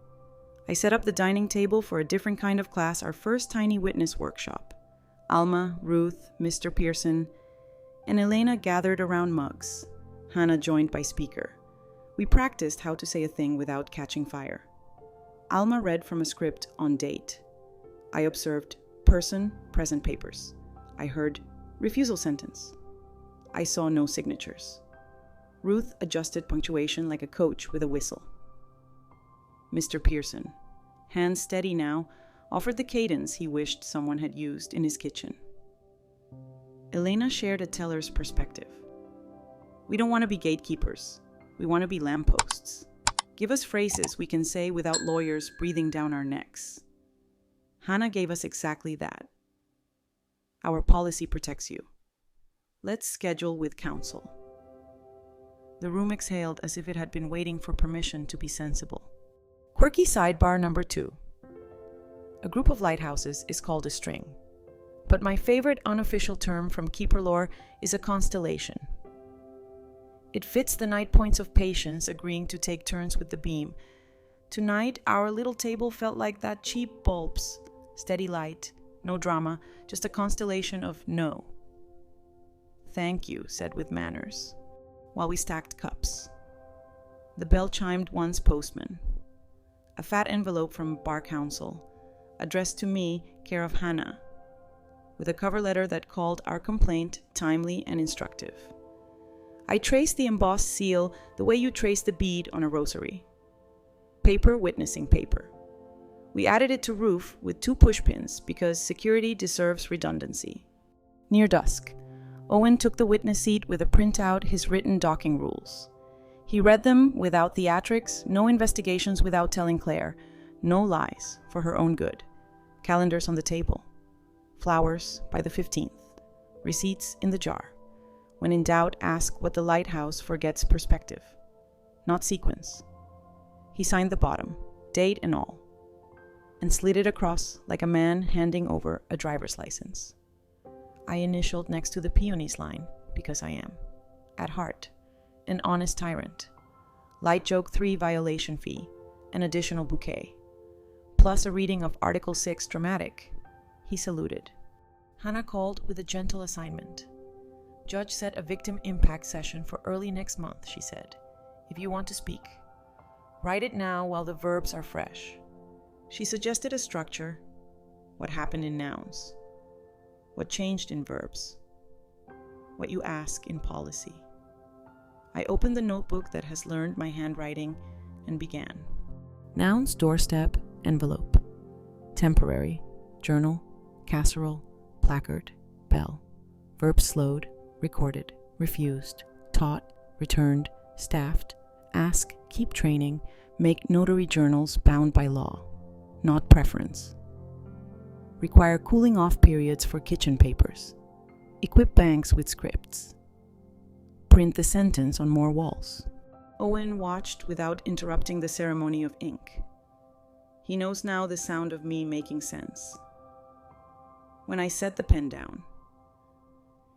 I set up the dining table for a different kind of class, our first tiny witness workshop. Alma, Ruth, Mr. Pearson, and Elena gathered around mugs. Hannah joined by speaker. We practiced how to say a thing without catching fire. Alma read from a script on date. I observed person, present papers. I heard refusal sentence. I saw no signatures. Ruth adjusted punctuation like a coach with a whistle. Mr. Pearson, hands steady now, offered the cadence he wished someone had used in his kitchen. Elena shared a teller's perspective. We don't want to be gatekeepers. We want to be lampposts. Give us phrases we can say without lawyers breathing down our necks. Hannah gave us exactly that. Our policy protects you. Let's schedule with counsel. The room exhaled as if it had been waiting for permission to be sensible. Quirky sidebar number 2. A group of lighthouses is called a string. But my favorite unofficial term from keeper lore is a constellation. It fits the night points of patience agreeing to take turns with the beam. Tonight, our little table felt like that cheap bulbs. Steady light, no drama, just a constellation of no. Thank you, said with manners, while we stacked cups. The bell chimed once postman. A fat envelope from Bar Council, addressed to me, care of Hannah, with a cover letter that called our complaint timely and instructive. I traced the embossed seal the way you trace the bead on a rosary. Paper witnessing paper. We added it to roof with 2 pushpins because security deserves redundancy. Near dusk, Owen took the witness seat with a printout his written docking rules. He read them without theatrics, no investigations without telling Claire, no lies for her own good. Calendars on the table. Flowers by the 15th. Receipts in the jar. When in doubt, ask what the lighthouse forgets perspective, not sequence. He signed the bottom, date and all, and slid it across like a man handing over a driver's license. I initialed next to the peonies line because I am, at heart, an honest tyrant. Light joke 3 violation fee, an additional bouquet, plus a reading of Article 6 dramatic. He saluted. Hannah called with a gentle assignment. Judge set a victim impact session for early next month, she said. If you want to speak, write it now while the verbs are fresh. She suggested a structure. What happened in nouns? What changed in verbs? What you ask in policy. I opened the notebook that has learned my handwriting and began. Nouns, doorstep, envelope. Temporary, journal, casserole, placard, bell. Verbs slowed, recorded, refused, taught, returned, staffed, ask, keep training, make notary journals bound by law, not preference. Require cooling off periods for kitchen papers. Equip banks with scripts. Print the sentence on more walls. Owen watched without interrupting the ceremony of ink. He knows now the sound of me making sense. When I set the pen down,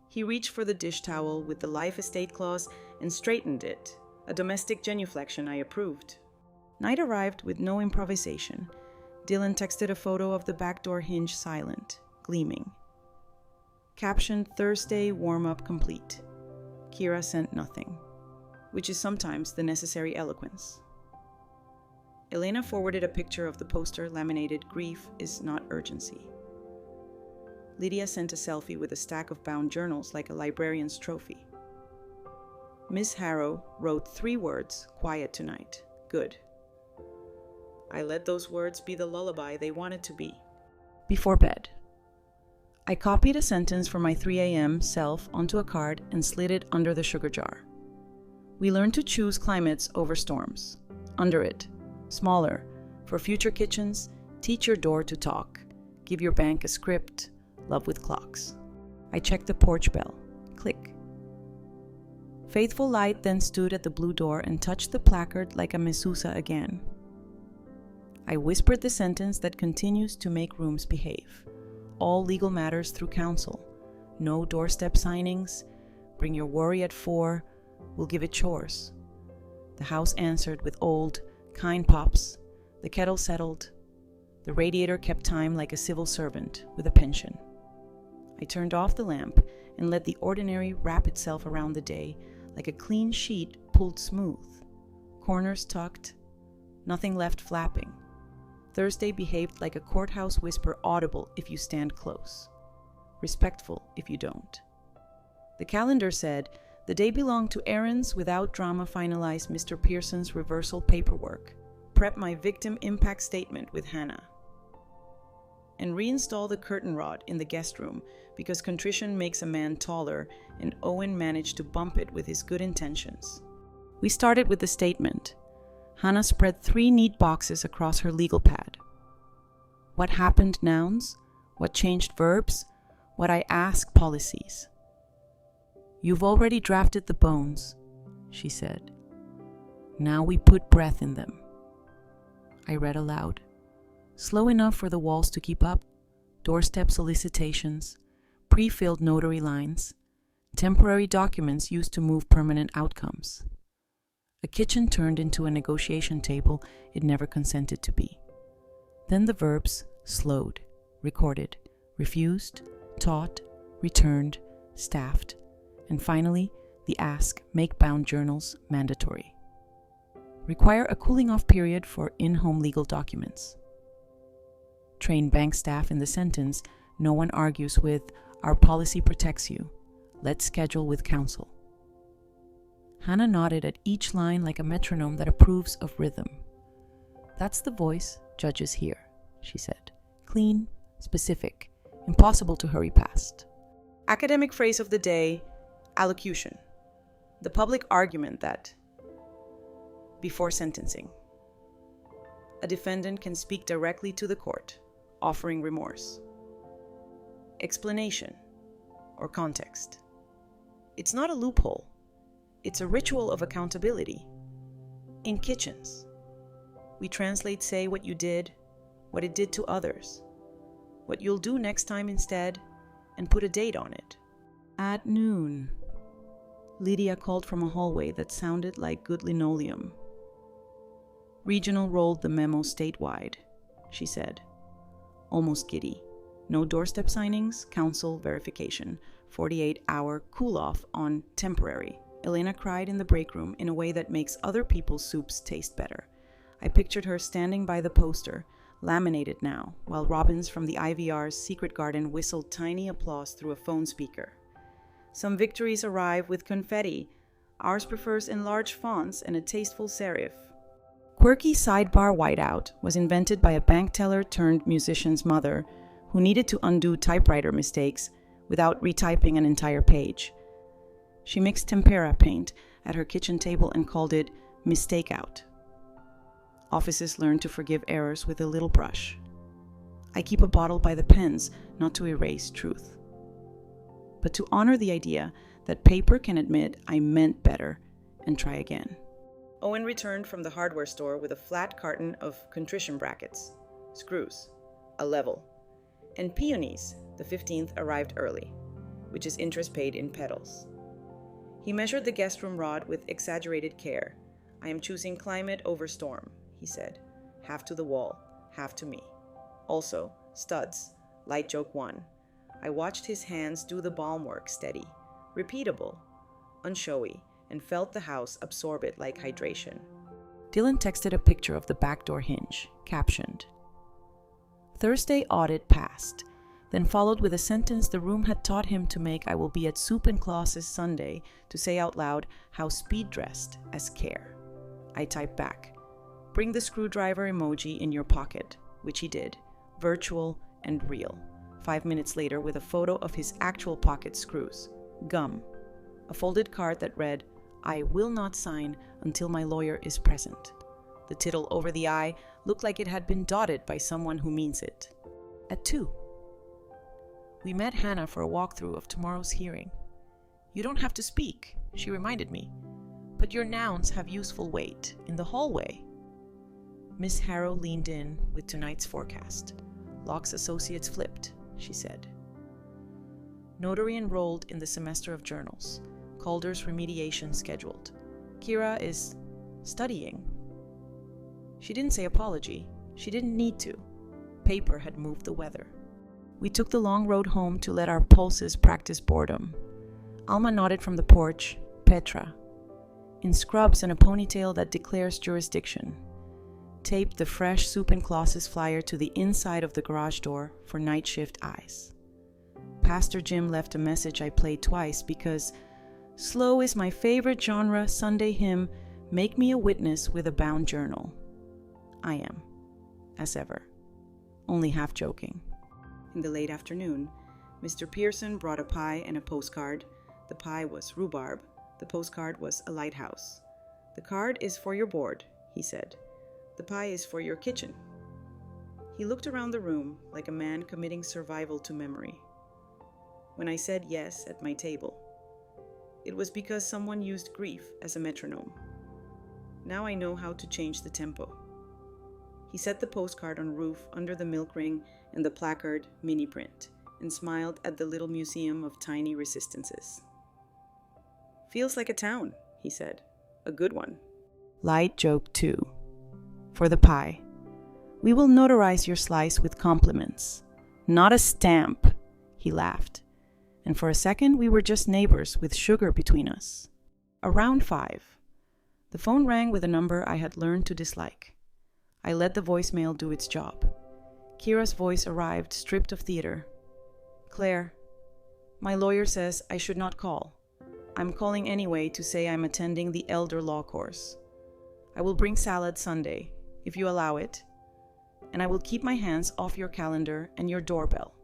he reached for the dish towel with the life estate clause and straightened it, a domestic genuflection I approved. Night arrived with no improvisation. Dylan texted a photo of the back door hinge silent, gleaming. Captioned Thursday warm-up complete. Kira sent nothing, which is sometimes the necessary eloquence. Elena forwarded a picture of the poster laminated Grief is not urgency. Lydia sent a selfie with a stack of bound journals like a librarian's trophy. Miss Harrow wrote 3 words, quiet tonight. Good. I let those words be the lullaby they wanted to be. Before bed, I copied a sentence from my 3 a.m. self onto a card and slid it under the sugar jar. We learned to choose climates over storms. Under it, smaller, for future kitchens, teach your door to talk, give your bank a script, love with clocks. I checked the porch bell. Click. Faithful Light then stood at the blue door and touched the placard like a mezuzah again. I whispered the sentence that continues to make rooms behave. All legal matters through counsel. No doorstep signings. Bring your worry at 4. We'll give it chores. The house answered with old, kind pops. The kettle settled. The radiator kept time like a civil servant with a pension. I turned off the lamp and let the ordinary wrap itself around the day like a clean sheet pulled smooth. Corners tucked, nothing left flapping. Thursday behaved like a courthouse whisper, audible if you stand close, respectful if you don't. The calendar said the day belonged to errands without drama. Finalize Mr. Pearson's reversal paperwork. Prep my victim impact statement with Hannah. and reinstall the curtain rod in the guest room because contrition makes a man taller, and Owen managed to bump it with his good intentions. We started with the statement. Hannah spread 3 neat boxes across her legal pad. What happened nouns, what changed verbs, what I ask policies. You've already drafted the bones, she said. Now we put breath in them. I read aloud. Slow enough for the walls to keep up, doorstep solicitations, pre-filled notary lines, temporary documents used to move permanent outcomes. A kitchen turned into a negotiation table it never consented to be. Then the verbs slowed, recorded, refused, taught, returned, staffed, and finally the ask make bound journals mandatory. Require a cooling off period for in-home legal documents. Train bank staff in the sentence, no one argues with, our policy protects you. Let's schedule with counsel. Hannah nodded at each line like a metronome that approves of rhythm. That's the voice judges hear, she said. Clean, specific, impossible to hurry past. Academic phrase of the day, allocution. The public argument that, before sentencing, a defendant can speak directly to the court, offering remorse. Explanation or context. It's not a loophole. It's a ritual of accountability. In kitchens, we translate say what you did, what it did to others, what you'll do next time instead, and put a date on it. At noon, Lydia called from a hallway that sounded like good linoleum. Regional rolled the memo statewide, she said. Almost giddy. No doorstep signings, counsel verification, 48-hour cool-off on temporary. Elena cried in the break room in a way that makes other people's soups taste better. I pictured her standing by the poster, laminated now, while Robbins from the IVR's secret garden whistled tiny applause through a phone speaker. Some victories arrive with confetti. Ours prefers enlarged fonts and a tasteful serif. Quirky sidebar whiteout was invented by a bank teller turned musician's mother who needed to undo typewriter mistakes without retyping an entire page. She mixed tempera paint at her kitchen table and called it mistake out. Offices learn to forgive errors with a little brush. I keep a bottle by the pens, not to erase truth, but to honor the idea that paper can admit I meant better and try again. Owen returned from the hardware store with a flat carton of contrition brackets, screws, a level, and peonies. The 15th arrived early, which is interest paid in petals. He measured the guest room rod with exaggerated care. I am choosing climate over storm, he said. Half to the wall, half to me. Also, studs, light joke 1. I watched his hands do the balm work steady, repeatable, unshowy, and felt the house absorb it like hydration. Dylan texted a picture of the back door hinge, captioned, Thursday audit passed, then followed with a sentence the room had taught him to make I will be at Soup and Claus's Sunday to say out loud how speed-dressed as care. I typed back, bring the screwdriver emoji in your pocket, which he did, virtual and real. 5 minutes later with a photo of his actual pocket screws, gum, a folded card that read, I will not sign until my lawyer is present. The tittle over the I looked like it had been dotted by someone who means it. At 2. We met Hannah for a walkthrough of tomorrow's hearing. You don't have to speak, she reminded me, but your nouns have useful weight in the hallway. Miss Harrow leaned in with tonight's forecast. Locke's associates flipped, she said. Notary enrolled in the semester of journals. Calder's remediation scheduled. Kira is studying. She didn't say apology. She didn't need to. Paper had moved the weather. We took the long road home to let our pulses practice boredom. Alma nodded from the porch, Petra. In scrubs and a ponytail that declares jurisdiction. Taped the fresh Soup and Claus's flyer to the inside of the garage door for night shift eyes. Pastor Jim left a message I played twice because slow is my favorite genre Sunday hymn, make me a witness with a bound journal. I am, as ever, only half joking. In the late afternoon, Mr. Pearson brought a pie and a postcard. The pie was rhubarb. The postcard was a lighthouse. "The card is for your board," he said. "The pie is for your kitchen." He looked around the room like a man committing survival to memory. When I said yes at my table, it was because someone used grief as a metronome. Now I know how to change the tempo. He set the postcard on roof under the milk ring and the placard mini print, and smiled at the little museum of tiny resistances. "Feels like a town," he said. "A good one." Light joke 2. For the pie. "We will notarize your slice with compliments. Not a stamp," he laughed. And for a second we were just neighbors with sugar between us. Around 5. The phone rang with a number I had learned to dislike. I let the voicemail do its job. Kira's voice arrived, stripped of theater. "Claire, my lawyer says I should not call. I'm calling anyway to say I'm attending the elder law course. I will bring salad Sunday, if you allow it, and I will keep my hands off your calendar and your doorbell."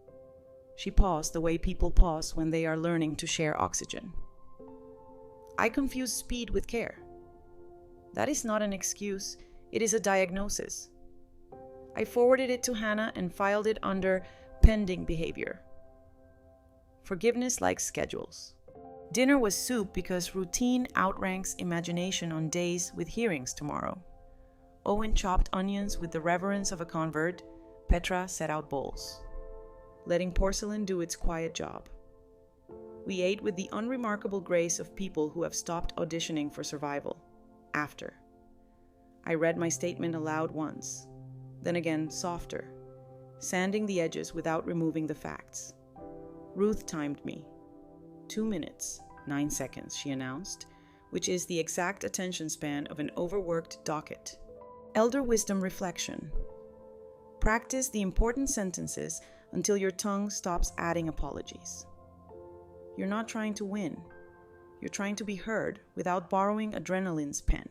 She paused the way people pause when they are learning to share oxygen. I confuse speed with care. That is not an excuse, it is a diagnosis. I forwarded it to Hannah and filed it under pending behavior. Forgiveness likes schedules. Dinner was soup because routine outranks imagination on days with hearings tomorrow. Owen chopped onions with the reverence of a convert. Petra set out bowls, letting porcelain do its quiet job. We ate with the unremarkable grace of people who have stopped auditioning for survival. After. I read my statement aloud once, then again softer, sanding the edges without removing the facts. Ruth timed me. 2 minutes, 9 seconds, she announced, which is the exact attention span of an overworked docket. Elder wisdom reflection. Practice the important sentences until your tongue stops adding apologies. You're not trying to win. You're trying to be heard without borrowing adrenaline's pen.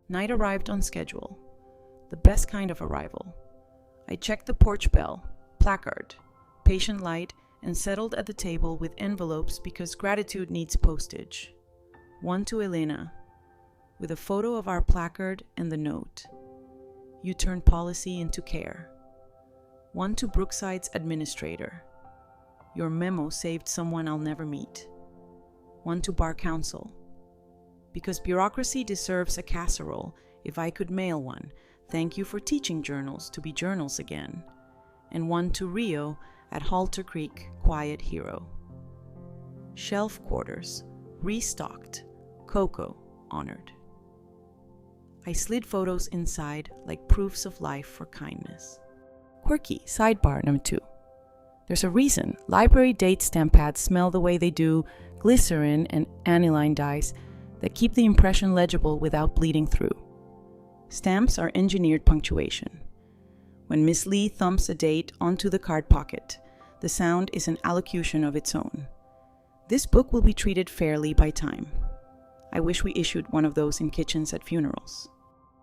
Night arrived on schedule. The best kind of arrival. I checked the porch bell, placard, patient light, and settled at the table with envelopes because gratitude needs postage. One to Elena, with a photo of our placard and the note. "You turned policy into care." One to Brookside's administrator. "Your memo saved someone I'll never meet." One to Bar Council. "Because bureaucracy deserves a casserole, if I could mail one, thank you for teaching journals to be journals again." And one to Rio at Halter Creek, quiet hero. Shelf quarters, restocked, cocoa honored. I slid photos inside like proofs of life for kindness. Quirky, sidebar number 2. There's a reason library date stamp pads smell the way they do, glycerin and aniline dyes that keep the impression legible without bleeding through. Stamps are engineered punctuation. When Miss Lee thumps a date onto the card pocket, the sound is an allocution of its own. This book will be treated fairly by time. I wish we issued one of those in kitchens at funerals.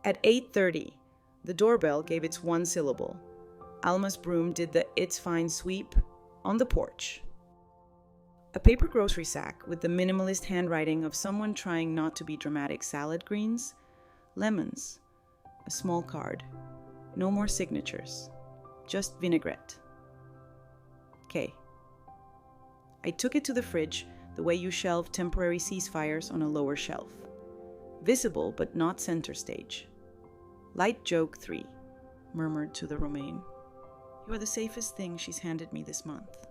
At 8:30, the doorbell gave its one syllable. Alma's broom did the "it's fine" sweep on the porch. A paper grocery sack with the minimalist handwriting of someone trying not to be dramatic. Salad greens, lemons, a small card. No more signatures, just vinaigrette. K. I took it to the fridge the way you shelve temporary ceasefires on a lower shelf. Visible but not center stage. Light joke 3, murmured to the romaine. "You are the safest thing she's handed me this month."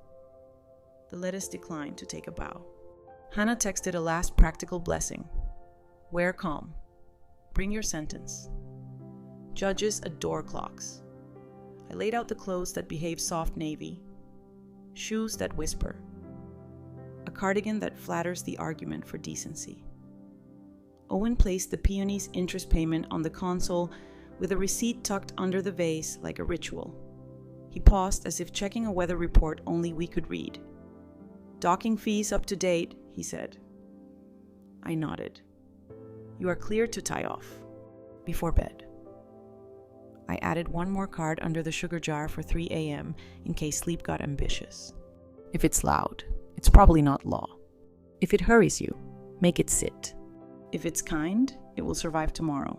The lettuce declined to take a bow. Hannah texted a last practical blessing. "Wear calm. Bring your sentence." Judges adore clocks. I laid out the clothes that behave soft navy. Shoes that whisper. A cardigan that flatters the argument for decency. Owen placed the peony's interest payment on the console with a receipt tucked under the vase like a ritual. He paused as if checking a weather report only we could read. "Docking fees up to date," he said. I nodded. "You are clear to tie off. Before bed." I added one more card under the sugar jar for 3 a.m. in case sleep got ambitious. If it's loud, it's probably not law. If it hurries you, make it sit. If it's kind, it will survive tomorrow.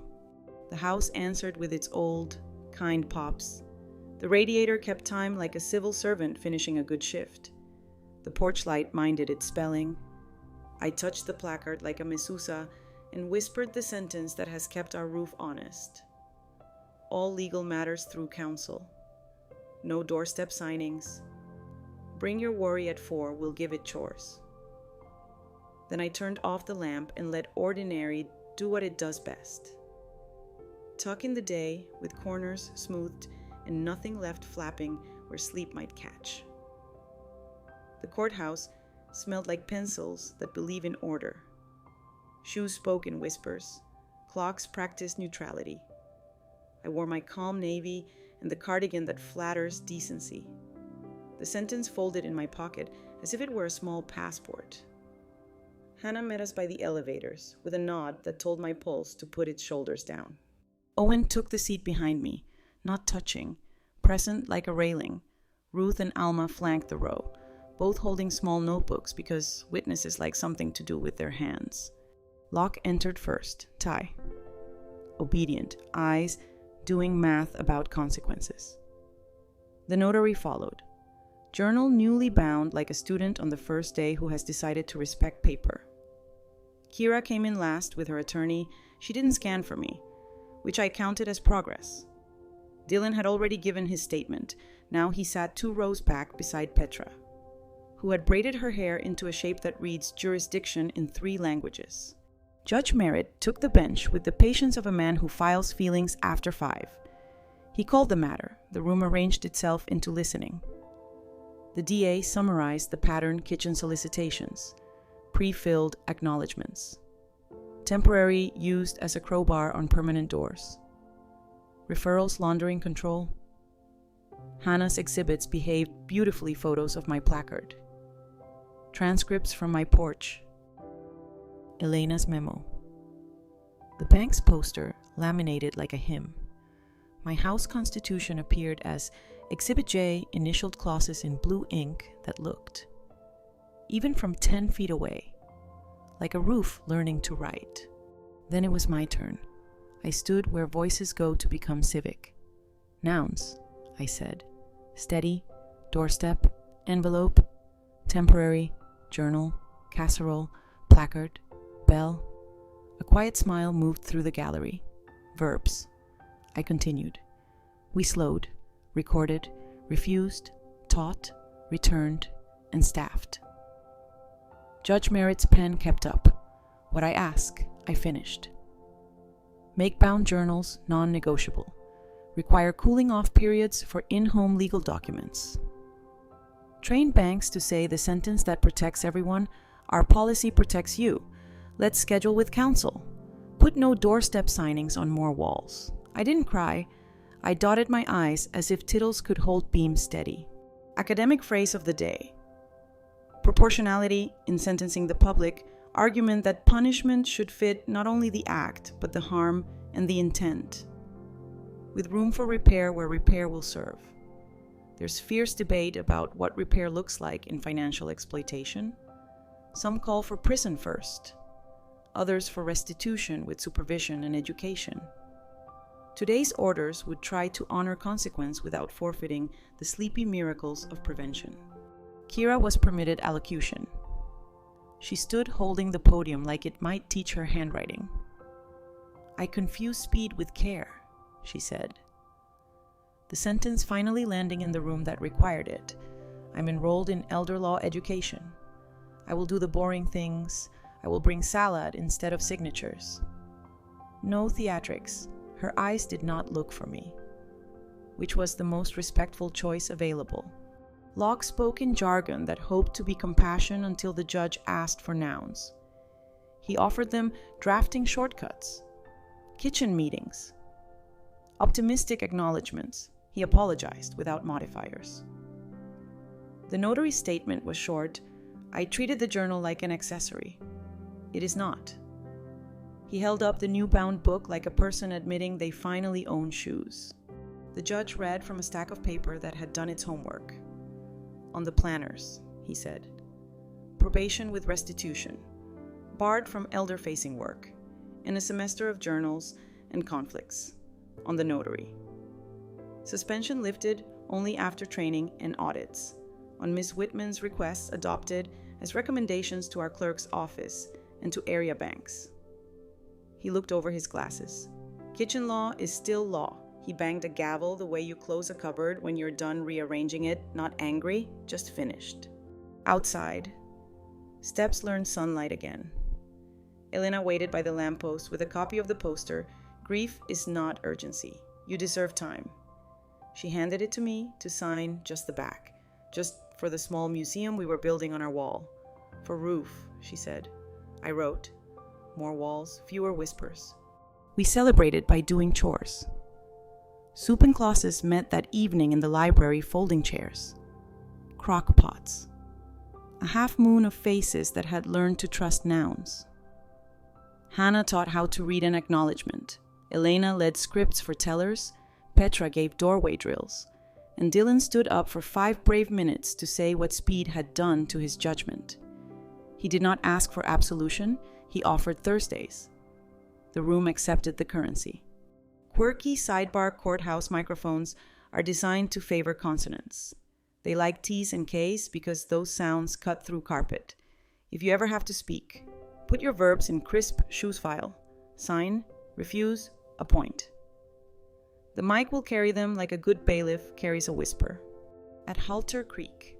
The house answered with its old, kind pops. The radiator kept time like a civil servant finishing a good shift. The porch light minded its spelling. I touched the placard like a mezuzah and whispered the sentence that has kept our roof honest. All legal matters through counsel. No doorstep signings. Bring your worry at 4, we'll give it chores. Then I turned off the lamp and let ordinary do what it does best. Tuck in the day with corners smoothed and nothing left flapping where sleep might catch. The courthouse smelled like pencils that believe in order. Shoes spoke in whispers. Clocks practiced neutrality. I wore my calm navy and the cardigan that flatters decency. The sentence folded in my pocket as if it were a small passport. Hannah met us by the elevators with a nod that told my pulse to put its shoulders down. Owen took the seat behind me, not touching, present like a railing. Ruth and Alma flanked the row, both holding small notebooks because witnesses like something to do with their hands. Locke entered first, tie. Obedient, eyes doing math about consequences. The notary followed. Journal newly bound like a student on the first day who has decided to respect paper. Kira came in last with her attorney. She didn't scan for me, which I counted as progress. Dylan had already given his statement. Now he sat 2 rows back beside Petra, who had braided her hair into a shape that reads jurisdiction in 3 languages. Judge Merritt took the bench with the patience of a man who files feelings after 5. He called the matter. The room arranged itself into listening. The DA summarized the pattern kitchen solicitations, pre-filled acknowledgments. Temporary used as a crowbar on permanent doors. Referrals laundering control. Hannah's exhibits behaved beautifully photos of my placard. Transcripts from my porch. Elena's memo. The bank's poster laminated like a hymn. My house constitution appeared as Exhibit J, initialed clauses in blue ink that looked, even from 10 feet away, like a roof learning to write. Then it was my turn. I stood where voices go to become civic. Nouns, I said. Steady, doorstep, envelope, temporary, journal, casserole, placard, bell. A quiet smile moved through the gallery. Verbs. I continued. We slowed, recorded, refused, taught, returned, and staffed. Judge Merritt's pen kept up. What I ask, I finished. Make bound journals non-negotiable. Require cooling off periods for in-home legal documents. Train banks to say the sentence that protects everyone, our policy protects you. Let's schedule with counsel. Put no doorstep signings on more walls. I didn't cry. I dotted my eyes as if tittles could hold beams steady. Academic phrase of the day. Proportionality in sentencing the public, argument that punishment should fit not only the act, but the harm and the intent. With room for repair where repair will serve. There's fierce debate about what repair looks like in financial exploitation. Some call for prison first. Others for restitution with supervision and education. Today's orders would try to honor consequence without forfeiting the sleepy miracles of prevention. Kira was permitted allocution. She stood holding the podium like it might teach her handwriting. I confuse speed with care, she said. The sentence finally landing in the room that required it. I'm enrolled in elder law education. I will do the boring things. I will bring salad instead of signatures. No theatrics. Her eyes did not look for me, which was the most respectful choice available. Locke spoke in jargon that hoped to be compassion until the judge asked for nouns. He offered them drafting shortcuts, kitchen meetings, optimistic acknowledgments. He apologized without modifiers. The notary's statement was short. I treated the journal like an accessory. It is not. He held up the new bound book like a person admitting they finally own shoes. The judge read from a stack of paper that had done its homework. On the planners, he said. Probation with restitution. Barred from elder-facing work. And a semester of journals and conflicts. On the notary. Suspension lifted only after training and audits. On Ms. Whitman's requests adopted as recommendations to our clerk's office and to area banks. He looked over his glasses. Kitchen law is still law. He banged a gavel the way you close a cupboard when you're done rearranging it, not angry, just finished. Outside. Steps learned sunlight again. Elena waited by the lamppost with a copy of the poster, Grief is not urgency. You deserve time. She handed it to me to sign just the back, just for the small museum we were building on our wall. For Roof, she said. I wrote. More walls, fewer whispers. We celebrated by doing chores. Soup and classes met that evening in the library folding chairs. Crock pots. A half moon of faces that had learned to trust nouns. Hannah taught how to read an acknowledgement. Elena led scripts for tellers. Petra gave doorway drills. And Dylan stood up for 5 brave minutes to say what speed had done to his judgment. He did not ask for absolution, he offered Thursdays. The room accepted the currency. Quirky sidebar courthouse microphones are designed to favor consonants. They like T's and K's because those sounds cut through carpet. If you ever have to speak, put your verbs in crisp shoes file. Sign, refuse, appoint. The mic will carry them like a good bailiff carries a whisper. At Halter Creek.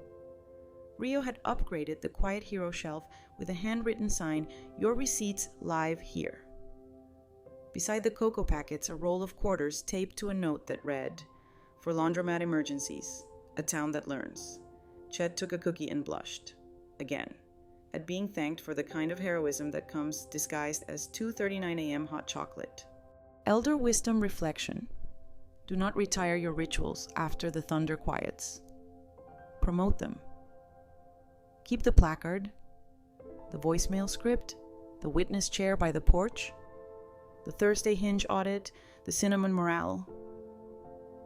Rio had upgraded the Quiet Hero shelf with a handwritten sign, Your receipts live here. Beside the cocoa packets, a roll of quarters taped to a note that read, For laundromat emergencies, a town that learns. Chet took a cookie and blushed. Again. At being thanked for the kind of heroism that comes disguised as 2:39 a.m. hot chocolate. Elder wisdom reflection. Do not retire your rituals after the thunder quiets. Promote them. Keep the placard, the voicemail script, the witness chair by the porch, the Thursday Hinge audit, the cinnamon morale.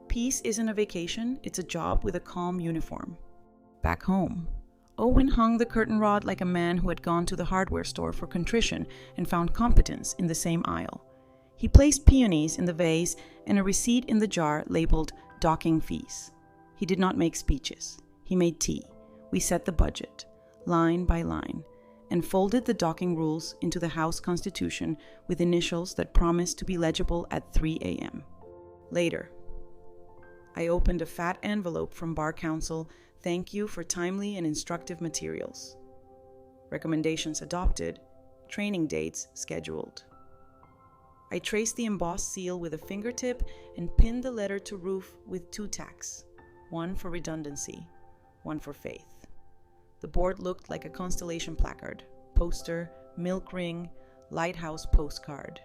Peace isn't a vacation, it's a job with a calm uniform. Back home, Owen hung the curtain rod like a man who had gone to the hardware store for contrition and found competence in the same aisle. He placed peonies in the vase and a receipt in the jar labeled docking fees. He did not make speeches. He made tea. We set the budget, line by line, and folded the docking rules into the House Constitution with initials that promised to be legible at 3 a.m. Later, I opened a fat envelope from Bar Council, thank you for timely and instructive materials. Recommendations adopted, training dates scheduled. I traced the embossed seal with a fingertip and pinned the letter to Roof with 2 tacks, one for redundancy, one for faith. The board looked like a constellation placard, poster, milk ring, lighthouse postcard.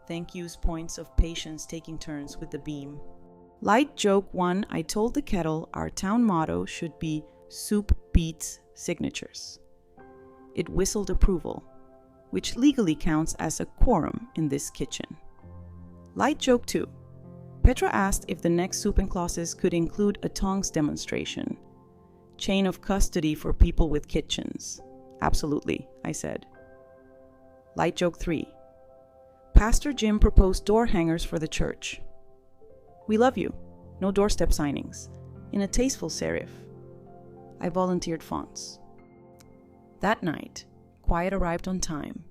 Thank yous points of patience taking turns with the beam. Light joke 1, I told the kettle our town motto should be Soup Beats Signatures. It whistled approval, which legally counts as a quorum in this kitchen. Light joke 2. Petra asked if the next soup and classes could include a tongs demonstration. Chain of custody for people with kitchens. Absolutely, I said. Light joke 3. Pastor Jim proposed door hangers for the church. We love you. No doorstep signings. In a tasteful serif. I volunteered fonts. That night, quiet arrived on time.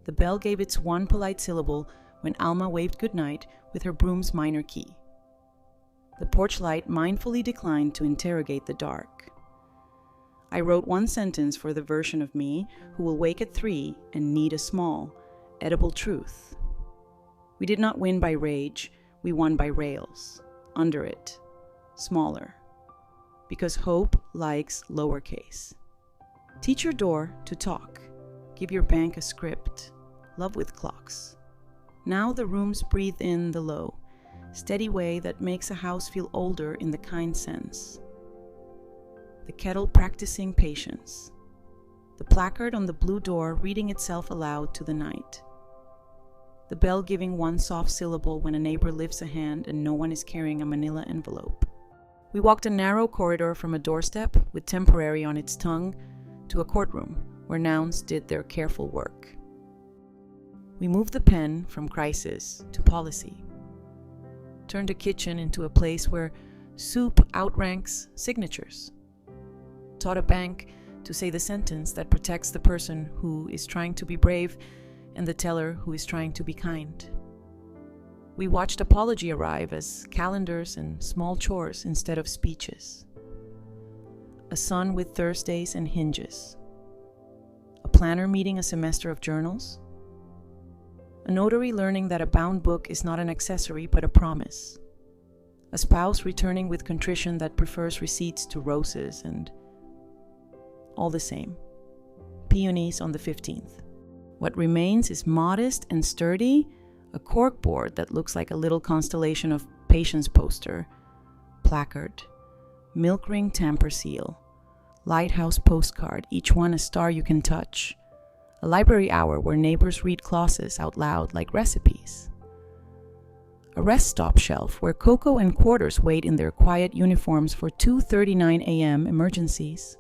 The bell gave its one polite syllable when Alma waved goodnight with her broom's minor key. The porch light mindfully declined to interrogate the dark. I wrote 1 sentence for the version of me who will wake at 3 and need a small, edible truth. We did not win by rage, we won by rails. Under it, smaller. Because hope likes lowercase. Teach your door to talk. Give your bank a script. Love with clocks. Now the rooms breathe in the low, steady way that makes a house feel older in the kind sense. The kettle practicing patience. The placard on the blue door reading itself aloud to the night. the bell giving one soft syllable when a neighbor lifts a hand and no one is carrying a manila envelope. We walked a narrow corridor from a doorstep with temporary on its tongue to a courtroom where nouns did their careful work. We moved the pen from crisis to policy, turned a kitchen into a place where soup outranks signatures, taught a bank to say the sentence that protects the person who is trying to be brave and the teller who is trying to be kind. We watched apology arrive as calendars and small chores instead of speeches. A son with Thursdays and hinges. A planner meeting a semester of journals. A notary learning that a bound book is not an accessory but a promise. A spouse returning with contrition that prefers receipts to roses, and all the same. Peonies on the 15th. What remains is modest and sturdy, a corkboard that looks like a little constellation of patience poster, placard, milk ring tamper seal, lighthouse postcard, each one a star you can touch, a library hour where neighbors read clauses out loud like recipes, a rest stop shelf where Coco and Quarters wait in their quiet uniforms for 2:39 a.m. emergencies,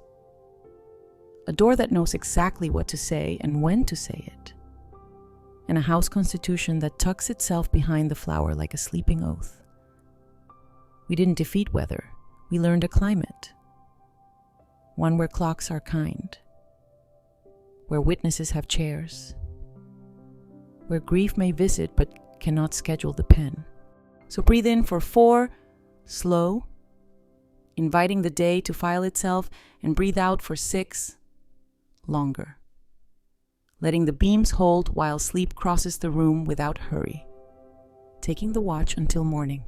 a door that knows exactly what to say and when to say it, and a house constitution that tucks itself behind the flower like a sleeping oath. We didn't defeat weather, we learned a climate. One where clocks are kind, where witnesses have chairs, where grief may visit but cannot schedule the pen. So breathe in for 4, slow, inviting the day to file itself, and breathe out for 6, longer. Letting the beams hold while sleep crosses the room without hurry, taking the watch until morning.